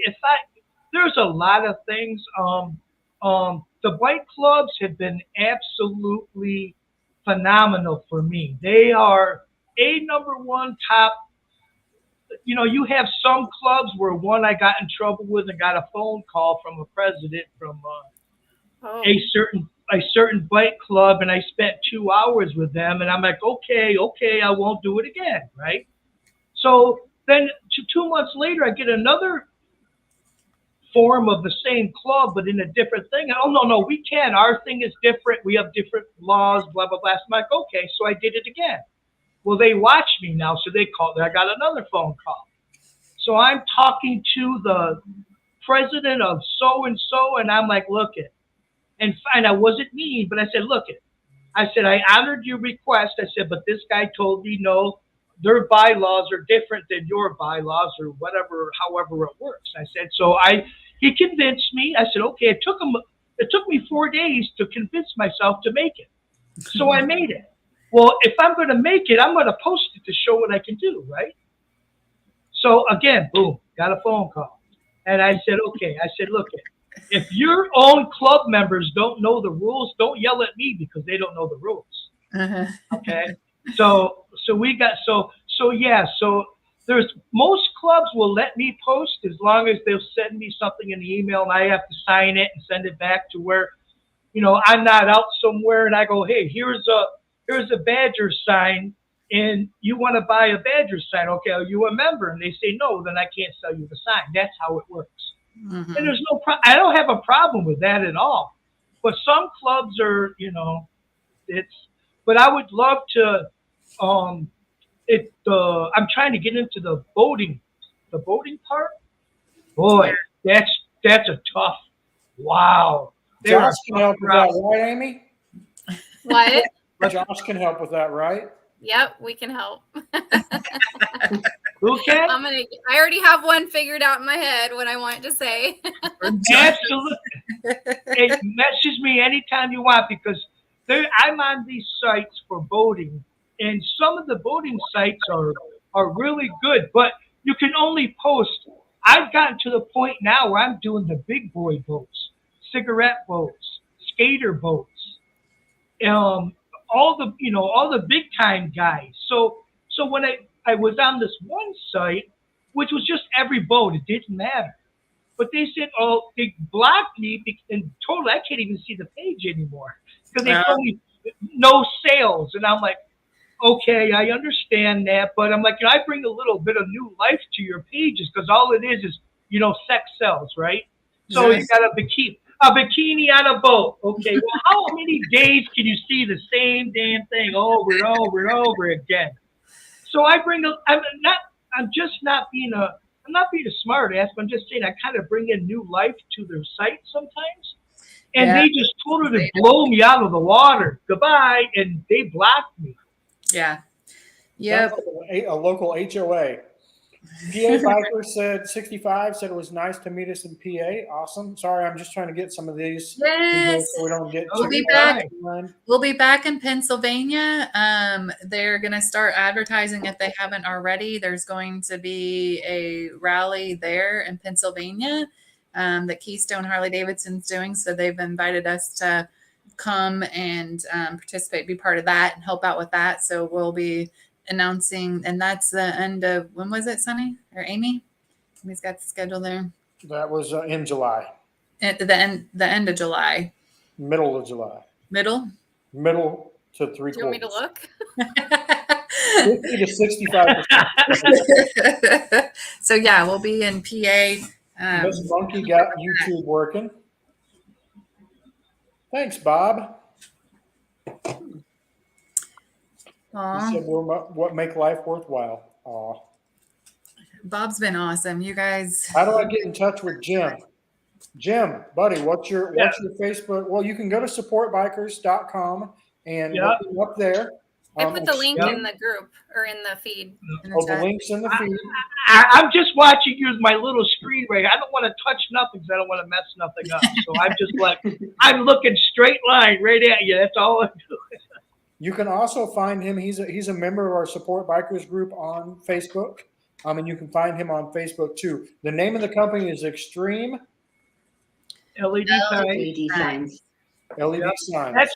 There's a lot of things. The bike clubs have been absolutely phenomenal for me. They are #1 top. You know, you have some clubs where one I got in trouble with and got a phone call from a president from a certain bike club, and I spent 2 hours with them, and I'm like, okay, I won't do it again, right? So then 2 months later, I get another form of the same club, but in a different thing. Oh, no, we can. Our thing is different. We have different laws, blah, blah, blah. So I'm like, okay, so I did it again. Well, they watch me now, so they called. I got another phone call. So I'm talking to the president of so-and-so, and I'm like, look it. And fine, I wasn't mean, but I said, look it. I said, I honored your request. I said, but this guy told me, no, their bylaws are different than your bylaws or whatever, however it works. I said, he convinced me. I said, okay, it took me 4 days to convince myself to make it. So I made it. Well, if I'm going to make it, I'm going to post it to show what I can do, right? So again, boom, got a phone call. And I said, okay. I said, look, if your own club members don't know the rules, don't yell at me because they don't know the rules. Uh-huh. Okay. So there's most clubs will let me post as long as they'll send me something in the email and I have to sign it and send it back to where, you know, I'm not out somewhere and I go, hey, here's a Badger sign and you want to buy a Badger sign. Okay, are you a member? And they say no, then I can't sell you the sign. That's how it works. Mm-hmm. And there's no I don't have a problem with that at all. But some clubs are, you know, but I would love to I'm trying to get into the boating part. Boy, that's a tough. Wow. Josh can help with that, right, Amy? What? Josh can help with that, right? Yep, we can help. Okay. I already have one figured out in my head what I want to say. Absolutely. Hey, message me anytime you want because I'm on these sites for boating, and some of the boating sites are really good, but you can only post. I've gotten to the point now where I'm doing the big boy boats, cigarette boats, skater boats, all the big time guys. So when I was on this one site, which was just every boat, it didn't matter. But they said, oh, they blocked me and totally, I can't even see the page anymore because they told me no sales. And I'm like, okay, I understand that. But I'm like, I bring a little bit of new life to your pages because all it is, sex sells, right? So you got a bikini on a boat. Okay, well, how many days can you see the same damn thing over and over and over again? So I'm not being a smart ass, but I'm just saying I kind of bring in new life to their site sometimes. And they just totally blow me out of the water. Goodbye. And they blocked me. Yeah. Yeah. A local HOA. PA Biker said 65 said it was nice to meet us in PA. Awesome. Sorry, I'm just trying to get some of these Yes. so we don't get We'll too be far back. behind. We'll be back in Pennsylvania. They're going to start advertising if they haven't already. There's going to be a rally there in Pennsylvania that Keystone Harley Davidson's doing. So they've invited us to come and participate, be part of that, and help out with that. So we'll be announcing, and that's the end of, when was it, Sunny or Amy? Amy's got the schedule there. That was in July, At the end of July. middle of July, Middle? middle to three Do you want me to quarters. look? 50 to 65. So yeah, we'll be in PA. Miss Monkey got YouTube working. Thanks, Bob. Aw, He said, what make life worthwhile. Aw. Bob's been awesome. You guys, How do I get in touch with Jim? Jim, buddy, what's your Facebook? Well, you can go to supportbikers.com and look him up there. I put the link yeah. in the group or in the feed. in the Oh, the chat. link's in the feed. I'm just watching you with my little screen right. I don't want to touch nothing because I don't want to mess nothing up. So I'm just like, I'm looking straight line right at you. That's all I'm doing. You can also find him. He's a member of our Support Bikers group on Facebook. And you can find him on Facebook too. The name of the company is Extreme LED sign. LED signs. LED Yep. Signs. That's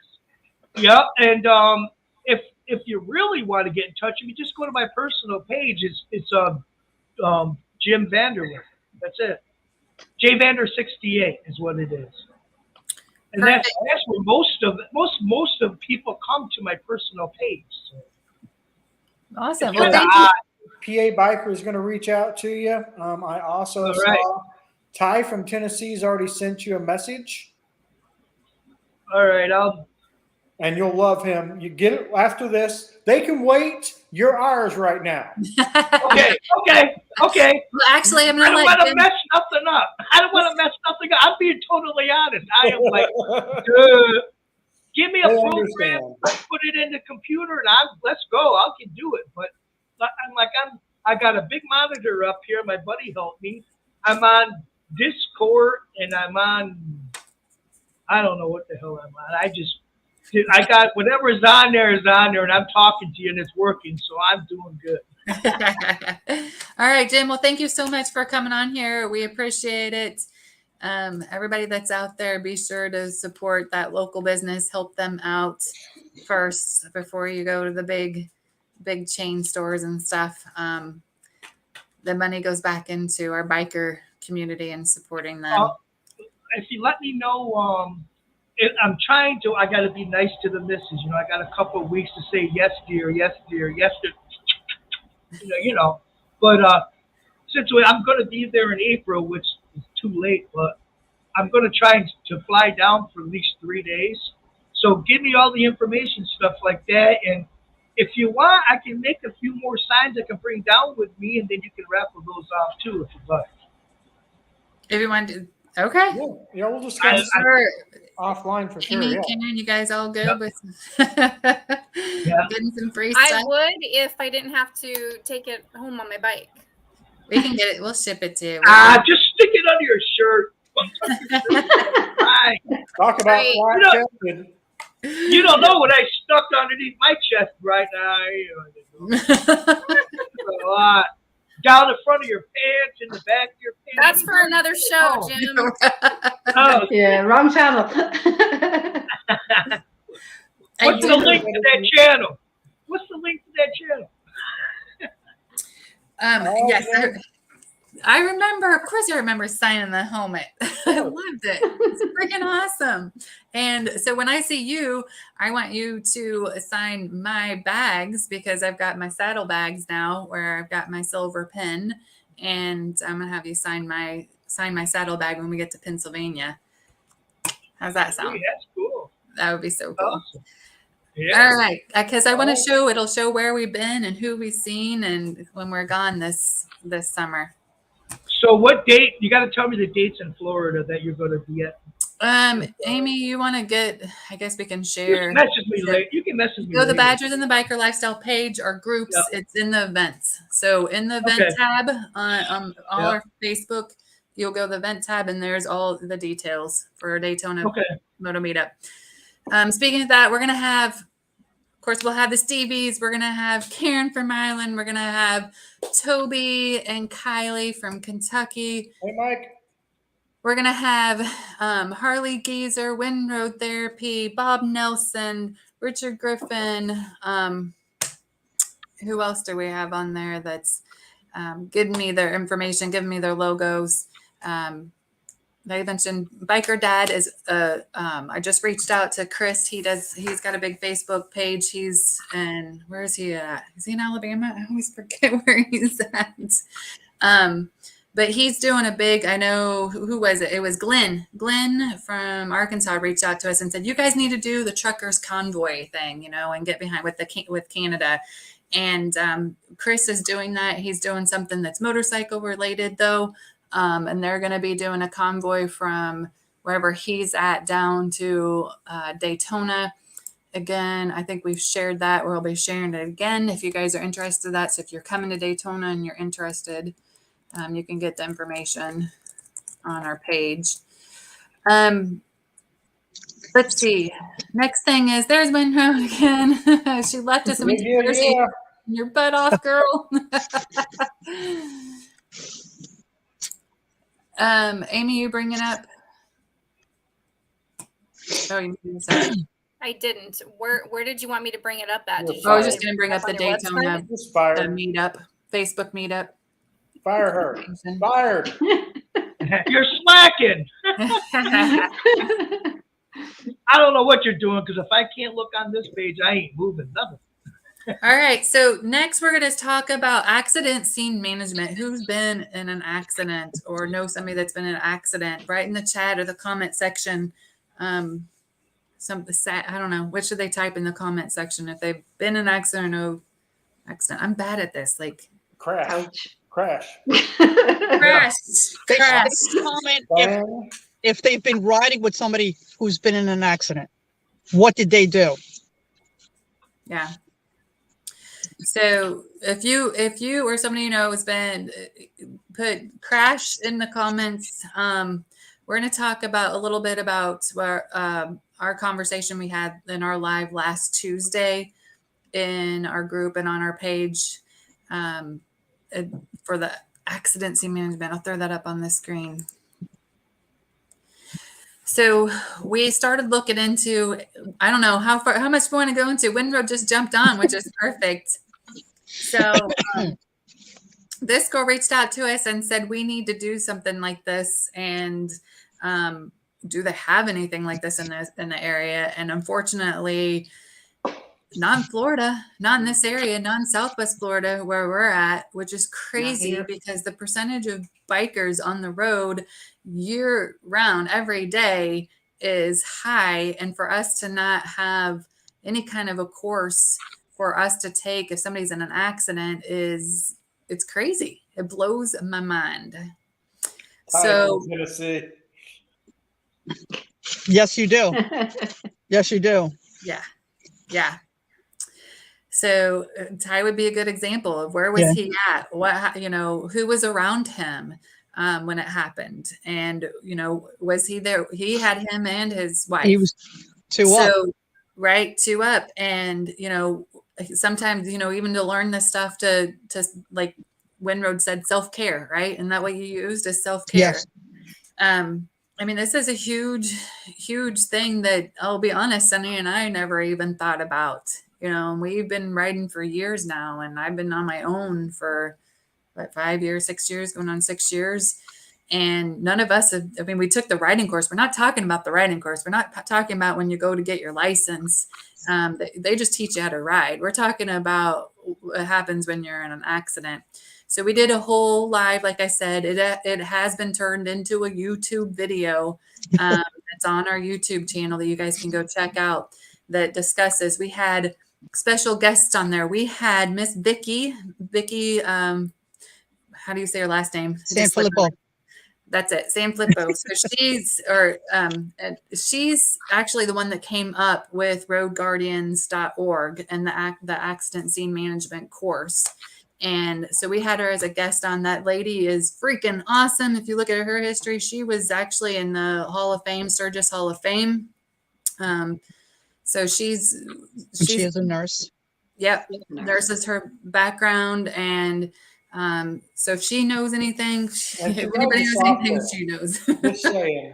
and if you really want to get in touch with me, just go to my personal page. It's Jim Vanderwerf. That's it. J Vander 68 is what it is. And that's where most of people come to my personal page. So. Awesome. It's Well, kinda thank you. odd. PA Biker is going to reach out to you. I also All saw right. Ty from Tennessee's already sent you a message, All right, and you'll love him. You get it after this. They can wait. You're ours right now. okay. Well, actually, I'm I gonna don't let want to Jim. mess nothing up. I don't want to mess nothing up. I'm being totally honest. I am like, give me a They program, understand. let's put it in the computer, and let's go. I can do it. But I got a big monitor up here. My buddy helped me. I'm on Discord, and I'm on, I don't know what the hell I'm on. I got whatever is on there, and I'm talking to you, and it's working, so I'm doing good. All right, Jim. Well, thank you so much for coming on here. We appreciate it. Everybody that's out there, be sure to support that local business. Help them out first before you go to the big chain stores and stuff. The money goes back into our biker community and supporting them. If you let me know, I'm trying to. I got to be nice to the missus. I got a couple of weeks to say yes, dear, yes, dear, yes, dear. But since I'm going to be there in April, which is too late, but I'm going to try to fly down for at least 3 days. So give me all the information, stuff like that, and if you want, I can make a few more signs I can bring down with me, and then you can raffle those off too if you'd like. If you want to, okay. Yeah, we'll discuss Sure. offline for sure. Amy, Yeah. Karen, you guys all good Yep. with Yeah. getting some free I stuff? would if I didn't have to take it home on my bike. We can get it. We'll ship it to you. Just stick it under your shirt. Right. Talk about Right. flat chested. You don't know what I stuck underneath my chest right now. A lot. Down the front of your pants, in the back of your pants. That's for another show, Jim. Oh, Yeah, wrong channel. what's the link to that channel? What's the link to that channel? Yes, I remember. Of course, I remember signing the helmet. I loved it. It's freaking awesome. And so when I see you, I want you to sign my bags because I've got my saddle bags now, where I've got my silver pin, and I'm gonna have you sign my saddle bag when we get to Pennsylvania. How's that sound? Hey, that's cool. That would be so cool. Awesome. Yeah. All right, because I want to show. It'll show where we've been and who we've seen, and when we're gone this summer. So what date? You got to tell me the dates in Florida that you're going to be at. Amy, you want to get? I guess we can You share. can message me later. You can message me Go the later. Badgers and the Biker Lifestyle page or groups. Yep. It's in the events. So in the event Okay. tab on all Yeah. our Facebook, you'll go to the event tab and there's all the details for our Daytona Okay. Moto Meetup. Speaking of that, we're going to have, of course, we'll have the Stevies. We're going to have Karen from Ireland. We're going to have Toby and Kylie from Kentucky. Hey, Mike. We're going to have Harley Geezer, Wind Road Therapy, Bob Nelson, Richard Griffin. Who else do we have on there that's giving me their information, giving me their logos? They mentioned Biker Dad is I just reached out to Chris. He's got a big Facebook page. He's in, where is he at? Is he in Alabama? I always forget where he's at. But he's doing a big, I know, who was it? It was Glenn. Glenn from Arkansas reached out to us and said, you guys need to do the truckers convoy thing, and get behind with Canada. And Chris is doing that. He's doing something that's motorcycle related though. And they're going to be doing a convoy from wherever he's at down to Daytona. Again, I think we've shared that. We'll be sharing it again if you guys are interested in that. So if you're coming to Daytona and you're interested, you can get the information on our page. Let's see. Next thing is there's Monroe again. She left us. Yeah. Your butt off, girl. Amy, you bring it up. Oh, you didn't say. I didn't. Where did you want me to bring it up at? Did I was you just going to bring up the on your Daytona website? Just the fired. meetup, Facebook meetup. Fire her. Fired. You're slacking. I don't know what you're doing because if I can't look on this page, I ain't moving nothing. All right. So next we're going to talk about accident scene management. Who's been in an accident or know somebody that's been in an accident? Write in the chat or the comment section. I don't know. What should they type in the comment section if they've been in an accident or no accident? I'm bad at this. Like Crash. Ouch. Crash. crash. They Crash. comment Bang. if they've been riding with somebody who's been in an accident. What did they do? Yeah. So if you or somebody you know has been, put crash in the comments. We're going to talk about a little bit about our conversation we had in our live last Tuesday in our group and on our page for the accident scene management. I'll throw that up on the screen. So we started looking into, I don't know how much we want to go into. Windrow just jumped on, which is perfect. So this girl reached out to us and said, we need to do something like this. And do they have anything like this in the area? And unfortunately, not in Florida, not in this area, not in Southwest Florida where we're at, which is crazy because the percentage of bikers on the road year round every day is high. And for us to not have any kind of a course for us to take if somebody's in an accident it's crazy. It blows my mind. So Tennessee. Yes, you do. Yes, you do. yeah. So Ty would be a good example of where was he at? What, who was around him when it happened? And, was he there? He had him and his wife. He was two up. Right. 2 up. And, sometimes, even to learn this stuff to like Winroad said, self-care, right? And that what you used is self-care. Yes. This is a huge, huge thing that I'll be honest, Sunny and I never even thought about. We've been riding for years now, and I've been on my own for 5 years, 6 years, going on 6 years. And none of us we took the riding course. We're not talking about the riding course. We're not talking about when you go to get your license. They just teach you how to ride. We're talking about what happens when you're in an accident. So we did a whole live, like I said, it has been turned into a YouTube video. It's on our YouTube channel that you guys can go check out that discusses. We had special guests on there. We had Miss Vicky, how do you say her last name? Sanfilippo. That's it, Sanfilippo. So she's actually the one that came up with roadguardians.org and the accident scene management course. And so we had her as a guest on. That lady is freaking awesome. If you look at her history, she was actually in the Hall of Fame, Sturgis Hall of Fame. So she's She is a nurse. yep, nurse is her background. And so if she knows anything, And she if anybody rides knows a anything, soft she knows. Just saying,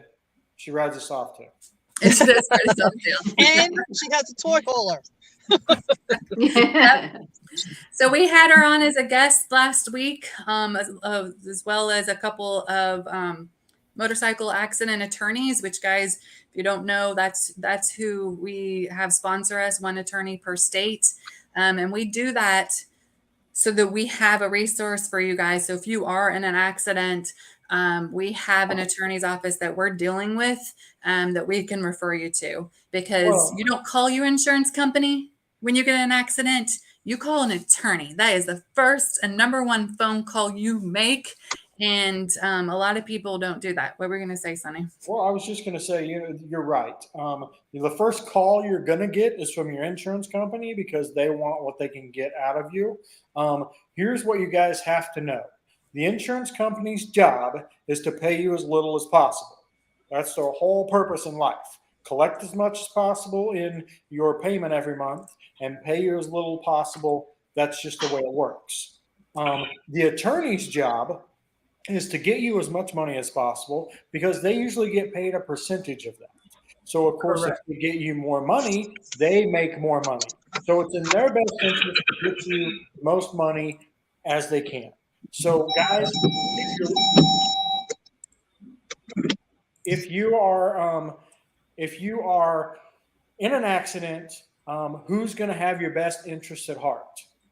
she rides a soft tail. And she does ride a soft tail. And she has a toy hauler. So we had her on as a guest last week, as well as a couple of motorcycle accident attorneys. Which, guys, if you don't know, that's who we have sponsor us, one attorney per state, and we do that so that we have a resource for you guys. So if you are in an accident, we have an attorney's office that we're dealing with that we can refer you to, because Well- you don't call your insurance company when you get in an accident. You call an attorney. That is the first and number one phone call you make. And a lot of people don't do that. What were we going to say, Sonny? Well, I was just going to say, you're right. The first call you're going to get is from your insurance company because they want what they can get out of you. Here's what you guys have to know. The insurance company's job is to pay you as little as possible. That's their whole purpose in life. Collect as much as possible in your payment every month and pay you as little as possible. That's just the way it works. The attorney's job is to get you as much money as possible because they usually get paid a percentage of that. So, of course, Correct. if they get you more money, they make more money. So it's in their best interest to get you the most money as they can. So, guys, if you are in an accident, who's going to have your best interests at heart?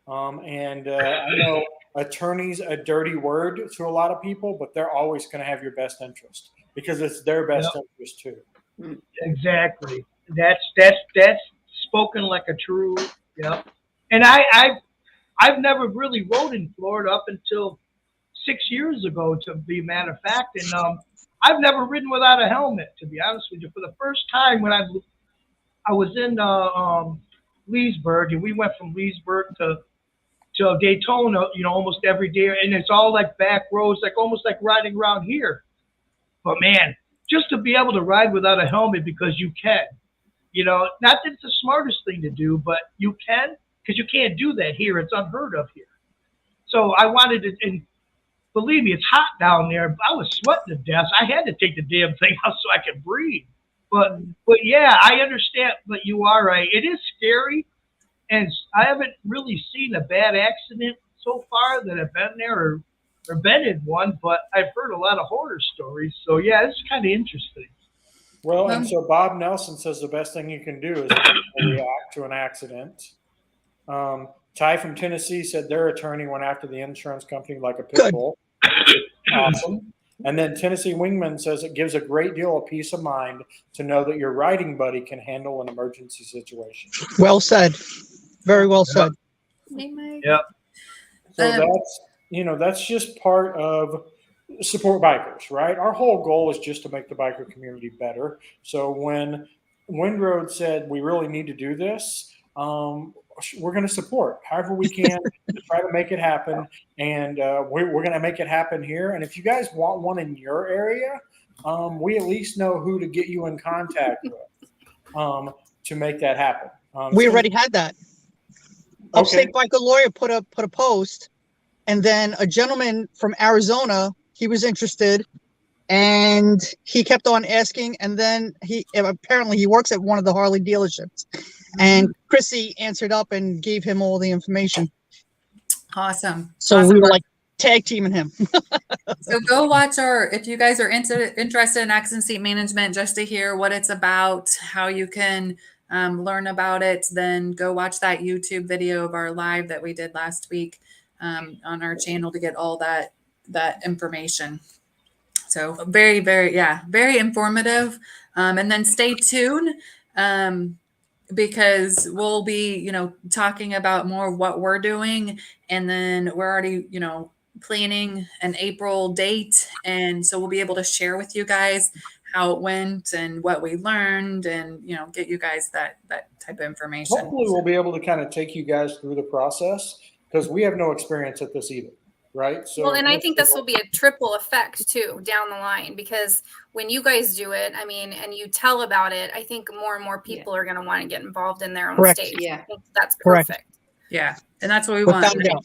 I know attorney's a dirty word to a lot of people, but they're always going to have your best interest because it's their best interest too. Exactly. That's spoken like a true. Yeah. And I've never really rode in Florida up until 6 years ago, to be a matter of fact, and I've never ridden without a helmet, to be honest with you. For the first time when I was in Leesburg, and we went from Leesburg to Daytona, almost every day, and it's all like back roads, like almost like riding around here. But man, just to be able to ride without a helmet because you can, not that it's the smartest thing to do, but you can, because you can't do that here. It's unheard of here. So I wanted to, and believe me, it's hot down there. I was sweating to death. I had to take the damn thing out so I could breathe. But yeah, I understand. But you are right. It is scary, and I haven't really seen a bad accident so far that I've been there or been in one. But I've heard a lot of horror stories. So yeah, it's kind of interesting. Well, and so Bob Nelson says the best thing you can do is react to an accident. Ty from Tennessee said their attorney went after the insurance company like a pit bull. Awesome. And then Tennessee Wingman says it gives a great deal of peace of mind to know that your riding buddy can handle an emergency situation. Well said. Very well said. Yep. So that's just part of support bikers, right? Our whole goal is just to make the biker community better. So when Windroad said we really need to do this, we're going to support however we can to try to make it happen. And we're going to make it happen here. And if you guys want one in your area, we at least know who to get you in contact with to make that happen. We already had that. Upstate Biker Lawyer put a post, and then a gentleman from Arizona, he was interested, and he kept on asking, and then he works at one of the Harley dealerships, and Chrissy answered up and gave him all the information. Awesome. So awesome. we were like tag teaming him. So go watch if you guys are interested in accident seat management, just to hear what it's about, how you can learn about it, then go watch that YouTube video of our live that we did last week on our channel to get all that information. So very, very, very informative. And then stay tuned because we'll be, talking about more what we're doing. And then we're already, planning an April date. And so we'll be able to share with you guys how it went and what we learned and, get you guys that type of information. Hopefully we'll be able to kind of take you guys through the process because we have no experience at this either, right? So Well, and I think this will be a triple effect too down the line, because when you guys do it, I mean, and you tell about it, I think more and more people are going to want to get involved in their own Correct. state. Yeah. I think that's Correct. perfect. Yeah. And that's what we want. Without a doubt.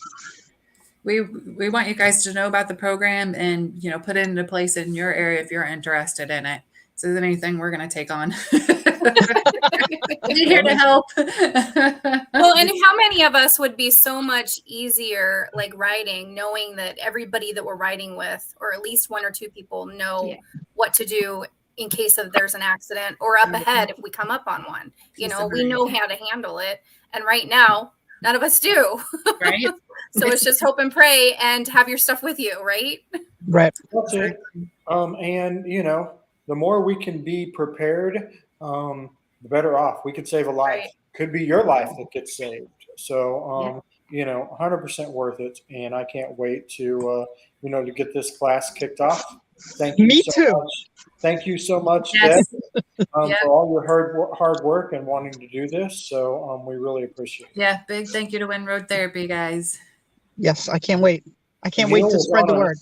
We want you guys to know about the program and, you know, put it into place in your area if you're interested in it. So if there's anything we're going to take on. We're here to help. Well, and how many of us would be so much easier like riding, knowing that everybody that we're riding with, or at least one or two people, know Yeah. what to do in case of there's an accident, or up ahead if we come up on one. You know, we know how to handle it. And right now, none of us do. Right? So it's just hope and pray and have your stuff with you, right? Right. That's it. And you know, the more we can be prepared, the better off. We could save a life. Right. Could be your life that gets saved. So, you know, 100% worth it. And I can't wait to, you know, to get this class kicked off. Thank you. Me so too. Much. Thank you so much, Yes. Deb, for all your hard work and wanting to do this. So we really appreciate it. Yeah. Big thank you to Wind Road Therapy, guys. Yes, I can't wait. I can't wait Neil to was spread the on a- word.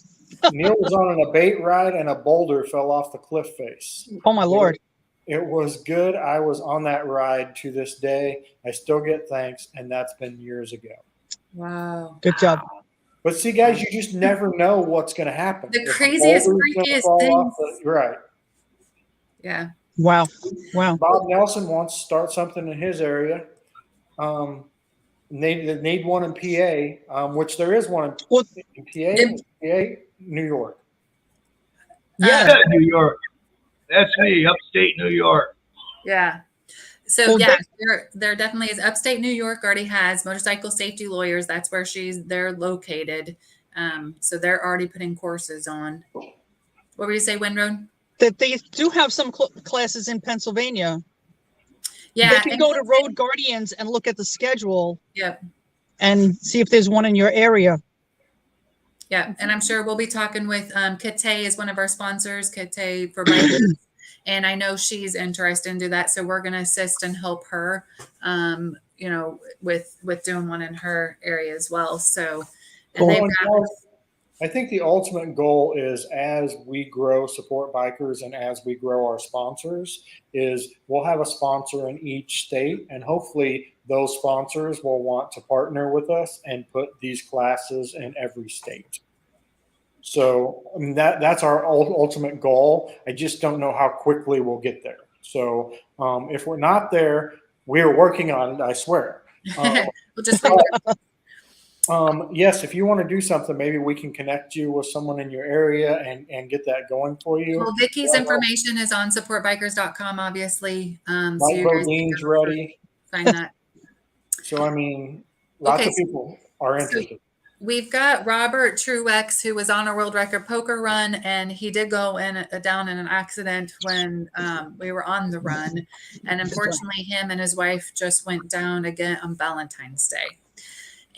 Neil was on an abate ride and a boulder fell off the cliff face. Oh my Lord. It was good. I was on that ride to this day. I still get thanks, and that's been years ago. Wow. Good job. But see, guys, you just never know what's going to happen. The If a craziest, boulder's gonna freakiest fall things. off right. Yeah. Wow. Wow. Bob Nelson wants to start something in his area. They need one in PA, which there is one Well, in PA, New York. yeah. Yeah, New York. That's me, upstate New York. Yeah. So Well, yeah, there definitely is. Upstate New York already has motorcycle safety lawyers. That's where they're located. So they're already putting courses on. What were you say, Windroad? That they do have some classes in Pennsylvania. Yeah. They can and go to Road Guardians and look at the schedule Yep. and see if there's one in your area. Yeah. And I'm sure we'll be talking with Kate is one of our sponsors, Kate for bikers. And I know she's interested in do that. So we're going to assist and help her, you know, with doing one in her area as well. So, and they've got, I think the ultimate goal is as we grow Support Bikers and as we grow our sponsors is we'll have a sponsor in each state, and hopefully those sponsors will want to partner with us and put these classes in every state. So I mean, that's our ultimate goal. I just don't know how quickly we'll get there. So if we're not there, we're working on it, I swear. we'll just Yes, if you want to do something, maybe we can connect you with someone in your area and get that going for you. Well, Vicky's information is on supportbikers.com, obviously. So Mike you guys Bodine's can ready. find that. So, I mean, lots Okay, of people are interested. We've got Robert Truex, who was on a world record poker run, and he did go down in an accident when we were on the run. And unfortunately, him and his wife just went down again on Valentine's Day.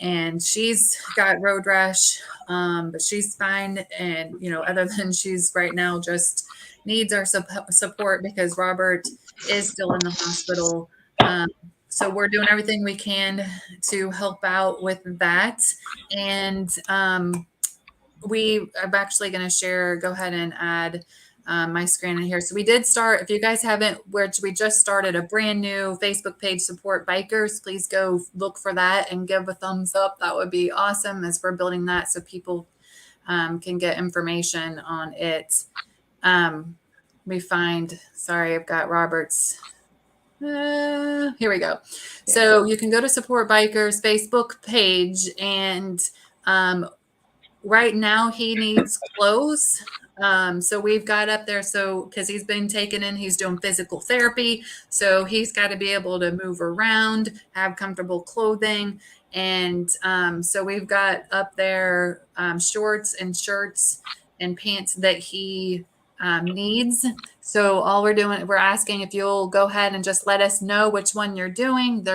And she's got road rash, but she's fine. And, you know, other than she's right now just needs our support because Robert is still in the hospital. So we're doing everything we can to help out with that. And I'm actually going to go ahead and add my screen in here. So we did start, if you guys haven't, we just started a brand new Facebook page, Support Bikers. Please go look for that and give a thumbs up. That would be awesome as we're building that so people can get information on it. Sorry, I've got Robert's. Here we go. So you can go to Support Bikers Facebook page, and right now he needs clothes. So we've got up there, because he's been taken in, he's doing physical therapy. So he's got to be able to move around, have comfortable clothing. And so we've got up there shorts and shirts and pants that he needs. So we're asking if you'll go ahead and just let us know which one you're doing.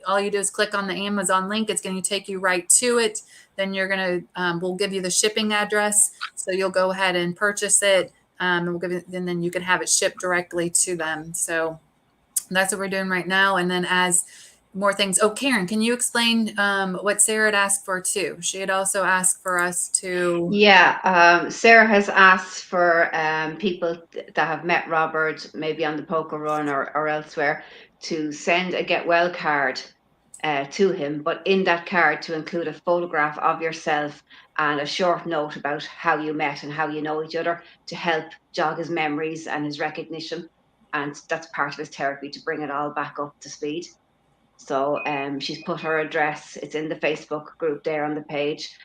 All you do is click on the Amazon link. It's going to take you right to it. Then you're going to, we'll give you the shipping address. So you'll go ahead and purchase it. And then you can have it shipped directly to them. So that's what we're doing right now. And then as more things. Oh, Karen, can you explain what Sarah had asked for too? She had also asked for us to. Yeah, Sarah has asked for people that have met Robert, maybe on the poker run or elsewhere, to send a get well card to him, but in that card to include a photograph of yourself and a short note about how you met and how you know each other, to help jog his memories and his recognition. And that's part of his therapy, to bring it all back up to speed. So she's put her address. It's in the Facebook group there on the page.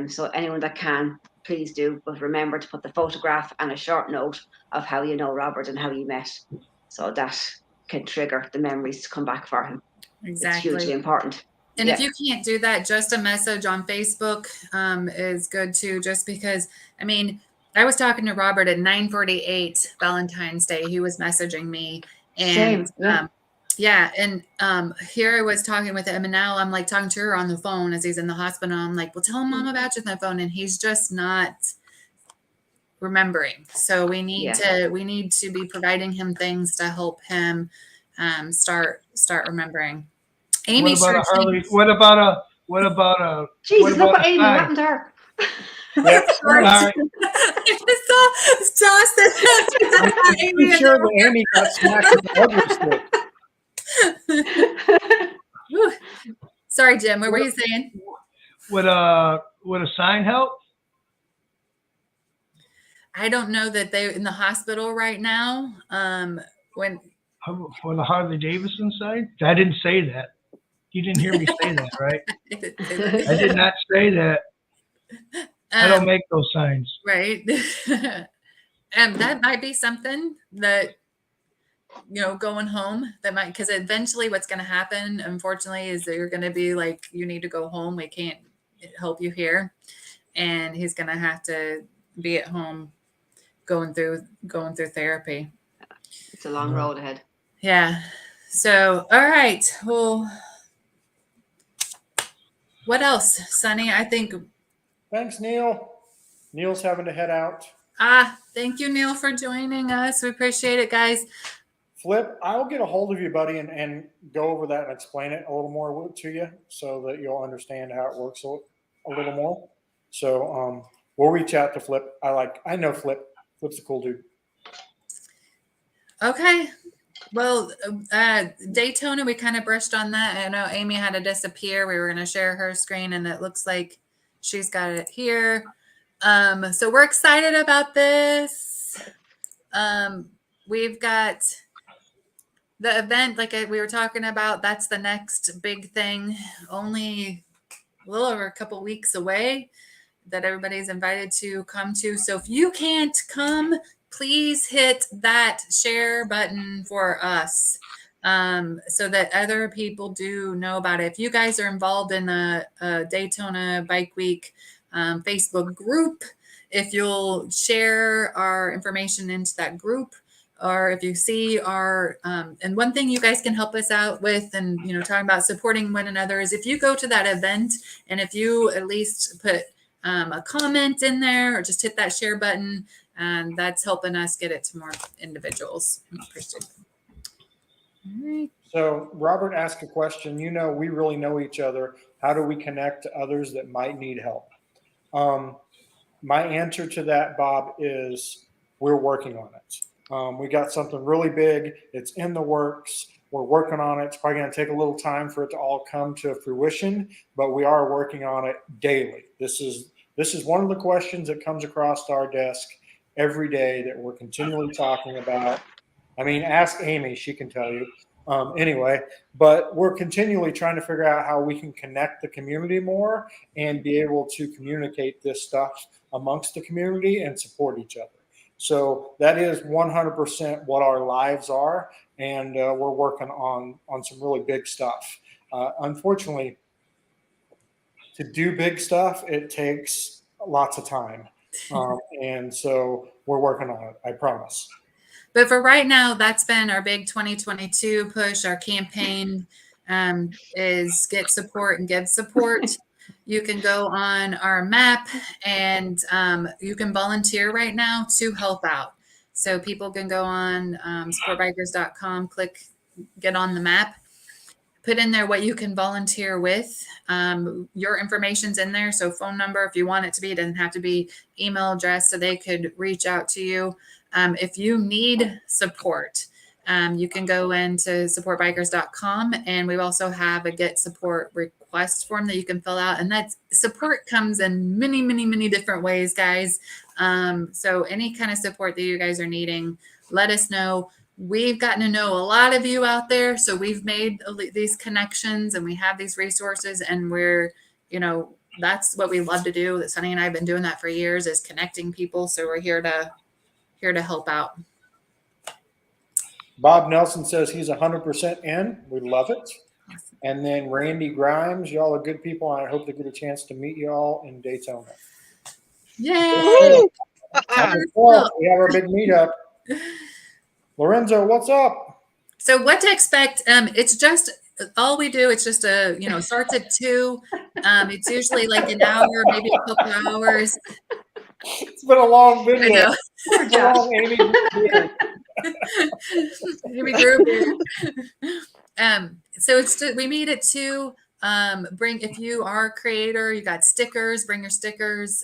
So anyone that can, please do. But remember to put the photograph and a short note of how you know Robert and how you met. So that can trigger the memories to come back for him. Exactly. It's hugely important. And Yeah. if you can't do that, just a message on Facebook is good too, just because, I mean, I was talking to Robert at 9:48 Valentine's Day. He was messaging me. And Same, yeah. And here I was talking with him, and now I'm like talking to her on the phone as he's in the hospital. I'm like, well, tell mom about you on the phone. And he's just not remembering. So we need to be providing him things to help him start remembering. Amy, what about a Harley? What about a? Jesus, look what Amy sign? happened to her. Yeah. All right. I just saw Josh that Amy I'm sure that Amy got smacked with the ugly stick. Whew. Sorry, Jim. What were you saying? Would a sign help? I don't know that they're in the hospital right now. When For the Harley Davidson sign? I didn't say that. You didn't hear me say that, right? I did not say that. I don't make those signs. Right. And that might be something that, going home, that might, because eventually what's going to happen, unfortunately, is that you're going to be like, you need to go home. We can't help you here. And he's going to have to be at home going through therapy. It's a long road ahead. Yeah. So, all right. Well, what else, Sonny? I think. Thanks, Neil. Neil's having to head out. Thank you, Neil, for joining us. We appreciate it, guys. Flip, I'll get a hold of you, buddy, and go over that and explain it a little more to you so that you'll understand how it works a little more. So we'll reach out to Flip. I know Flip. Flip's a cool dude. Okay. Well, Daytona, we kind of brushed on that. I know Amy had to disappear. We were going to share her screen, and it looks like she's got it here. So we're excited about this. We've got the event, like we were talking about. That's the next big thing. Only a little over a couple weeks away, that everybody's invited to come to. So if you can't come, please hit that share button for us, so that other people do know about it. If you guys are involved in a Daytona Bike Week Facebook group, if you'll share our information into that group, or if you see our, and one thing you guys can help us out with, and, talking about supporting one another, is if you go to that event and if you at least put a comment in there, or just hit that share button, and that's helping us get it to more individuals. Appreciate it. All right. So Robert asked a question. We really know each other. How do we connect to others that might need help? My answer to that, Bob, is we're working on it. We got something really big. It's in the works. We're working on it. It's probably going to take a little time for it to all come to fruition, but we are working on it daily. This is one of the questions that comes across our desk every day that we're continually talking about. I mean, ask Amy, she can tell you. Anyway, but we're continually trying to figure out how we can connect the community more and be able to communicate this stuff amongst the community and support each other. So that is 100% what our lives are, and we're working on some really big stuff. Unfortunately, to do big stuff, it takes lots of time. And so we're working on it, I promise. But for right now, that's been our big 2022 push. Our campaign is get support and give support. You can go on our map, and you can volunteer right now to help out. So people can go on supportbikers.com, click get on the map. put in there what you can volunteer with. Your information's in there. So phone number, if you want it to be, it doesn't have to be email address, so they could reach out to you. If you need support, you can go into supportbikers.com, and we also have a get support request form that you can fill out. And that support comes in many, many, many different ways, guys. So any kind of support that you guys are needing, let us know. We've gotten to know a lot of you out there. So we've made these connections, and we have these resources, and we're, that's what we love to do. That Sunny and I have been doing that for years, is connecting people. So we're here to help out. Bob Nelson says he's 100% in. We love it. And then Randy Grimes, y'all are good people, and I hope to get a chance to meet y'all in Daytona. Yay! We have our big meetup. Lorenzo, what's up? So what to expect? It's just all we do. It's just starts at 2. It's usually like an hour, maybe a couple hours. It's been a long video. I know. It's a long Amy Amy Gruber. So we meet at 2. If you are a creator, you got stickers, bring your stickers.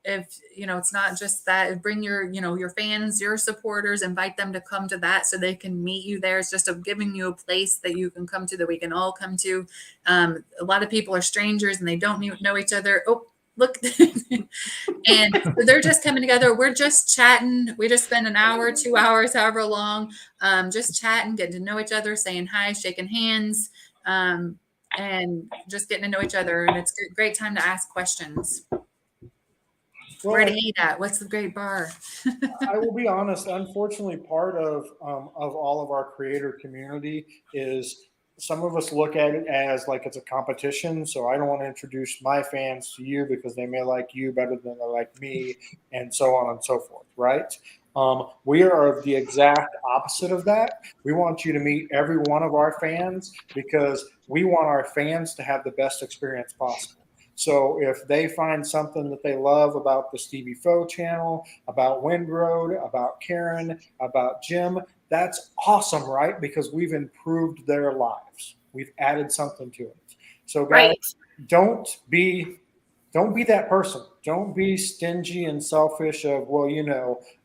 If it's not just that, bring your fans, your supporters, invite them to come to that so they can meet you there. It's just giving you a place that you can come to, that we can all come to. A lot of people are strangers and they don't know each other. Oh, look. And they're just coming together. We're just chatting. We just spend an hour, 2 hours, however long, just chatting, getting to know each other, saying hi, shaking hands, and just getting to know each other. And it's a great time to ask questions. Where to eat at? What's the great bar? I will be honest. Unfortunately, part of all of our creator community is some of us look at it as like it's a competition. So I don't want to introduce my fans to you because they may like you better than they like me, and so on and so forth, right? We are the exact opposite of that. We want you to meet every one of our fans because we want our fans to have the best experience possible. So if they find something that they love about the Stevie Foe channel, about Windroad, about Karen, about Jim, that's awesome, right? Because we've improved their lives. We've added something to it. So guys, don't be that person. Don't be stingy and selfish of, well,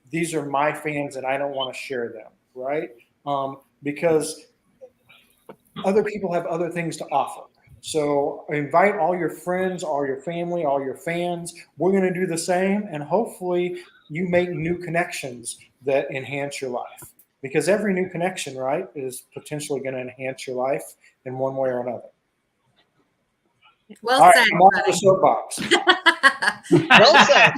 these are my fans and I don't want to share them, right? Because other people have other things to offer. So invite all your friends, all your family, all your fans. We're going to do the same, and hopefully you make new connections that enhance your life. Because every new connection, right, is potentially going to enhance your life in one way or another. Well all said. Right, I'm off the soapbox. Well said.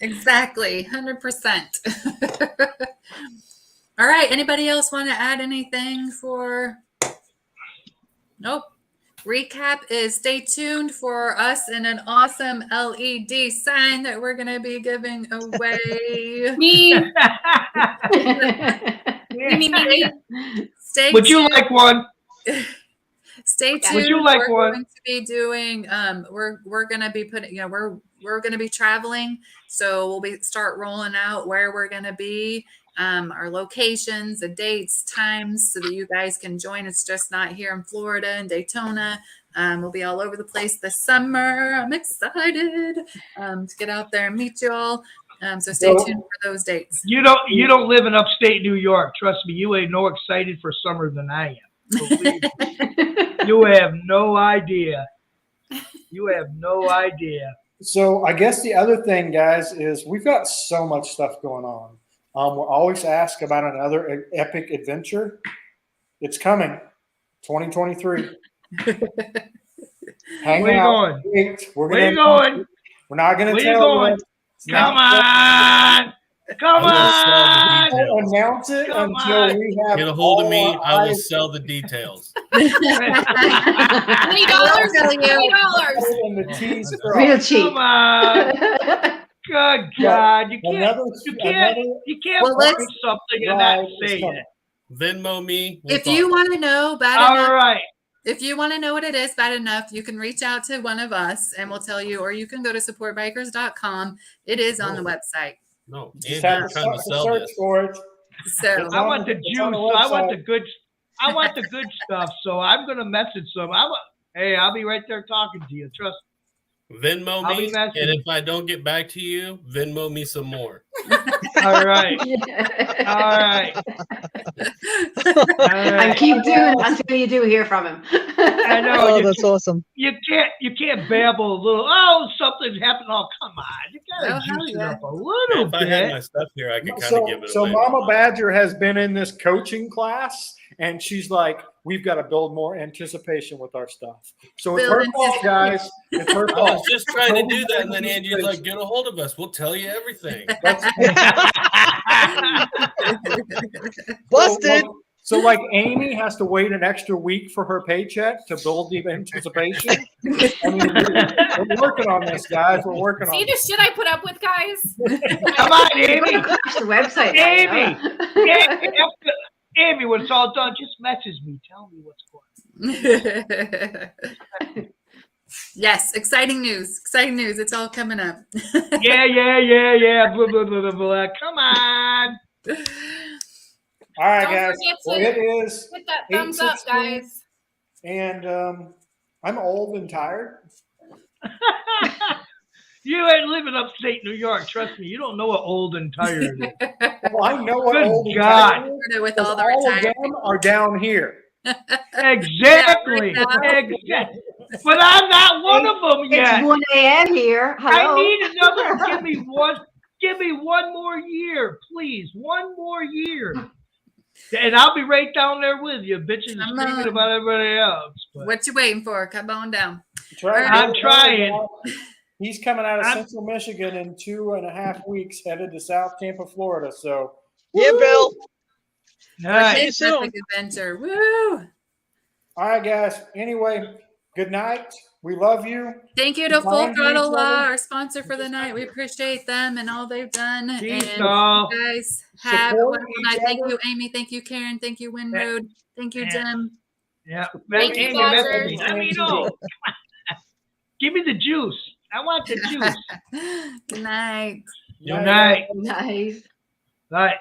Exactly, 100%. All right. Anybody else want to add anything for? Nope. Recap is stay tuned for us and an awesome LED sign that we're going to be giving away. Me. Stay Would you tuned. like one? Stay tuned. Would you like we're one? going to be doing. We're going to be putting. We're going to be traveling, so we'll start rolling out where we're going to be. Our locations, the dates, times, so that you guys can join. It's just not here in Florida and Daytona. We'll be all over the place this summer. I'm excited to get out there and meet you all. So stay tuned for those dates. You don't live in upstate New York. Trust me, you ain't no excited for summer than I am. You have no idea. You have no idea. So I guess the other thing, guys, is we've got so much stuff going on. We're always asked about another epic adventure. It's coming, 2023. Hang Where out. you Wait, Where you going? We're not going to Where you tell going? you. Come on. Come on. Don't announce it Come until on. we have Get a hold of me. all our I will eyes sell the details. $20. $20. and the T's Real crossed. cheap. Come on. Good God. You can't Well, write let's- something and not say it. Venmo me. We'll If you talk. want to know bad All enough, right. if you want to know what it is bad enough, you can reach out to one of us and we'll tell you, or you can go to supportbikers.com. It is on the website. No, Just Andrew, have trying to sell search this. for it. So I want the It's juice. on the I want website. the good. I want the good stuff, so I'm gonna message some. Hey, I'll be right there talking to you. Trust Venmo I'll be me, messaging. and if I don't get back to you, Venmo me some more. me. All right. All right. All And right. keep doing it until you do hear from him. I know. Oh, you that's awesome. You can't babble a little. Oh, something's happened. Oh, come on! You gotta Oh, hell juice it yeah. up a little If I had my bit. stuff here, I could kind of So, give it so away. Mama Badger has been in this coaching class, and she's like, "We've got to build more anticipation with our stuff." So it's her Build fault, guys. It's her I fault. was just trying to do that, and then Angie's like, "Get a hold of us. We'll tell you everything." Busted. So, like Amy has to wait an extra week for her paycheck to build the anticipation. I mean, we're working on this, guys. We're working on See the this. shit I put up with, guys? Come on, You're Amy. gonna crash the website. Amy. Now, you know? Amy, when it's all done, just message me. Tell me what's going on. Yes, exciting news. Exciting news. It's all coming up. Yeah. Blah, blah, blah, blah, blah. Come on. All right, Don't guys. forget Well, to it is, hit that thumbs up, 8:16. guys. and I'm old and tired. You ain't living upstate New York. Trust me. You don't know what old and tired is. Well, I know what Good old and God. tired is. With 'Cause all the all of retired. them are down here. Exactly. Yeah, right Exactly. But I'm not one of them yet. It's 1 a.m. here. Hello. I need another. Give me one more year, please. One more year. And I'll be right down there with you, bitching and Come screaming on. about everybody else. But What you waiting for? Come on down. I'm trying. He's coming out of I'm- Central Michigan in 2.5 weeks, headed to South Tampa, Florida. So, Yeah, Bill. Nice. See you soon. Epic adventure. Woo! all right, guys. Anyway, good night. We love you. Thank you to Be Full kind to Throttle each Law, other. our sponsor for the night. We appreciate them and all they've done. Peace, And doll. you guys have a Support wonderful each night. Thank other. you, Amy. Thank you, Karen. Thank you, Winroad. Thank you, Yeah. Jim. Yeah. Thank you, Amy, message Badger. me. Let me know. Give me the juice. I want the juice. Good night. Good night. Nice. Bye.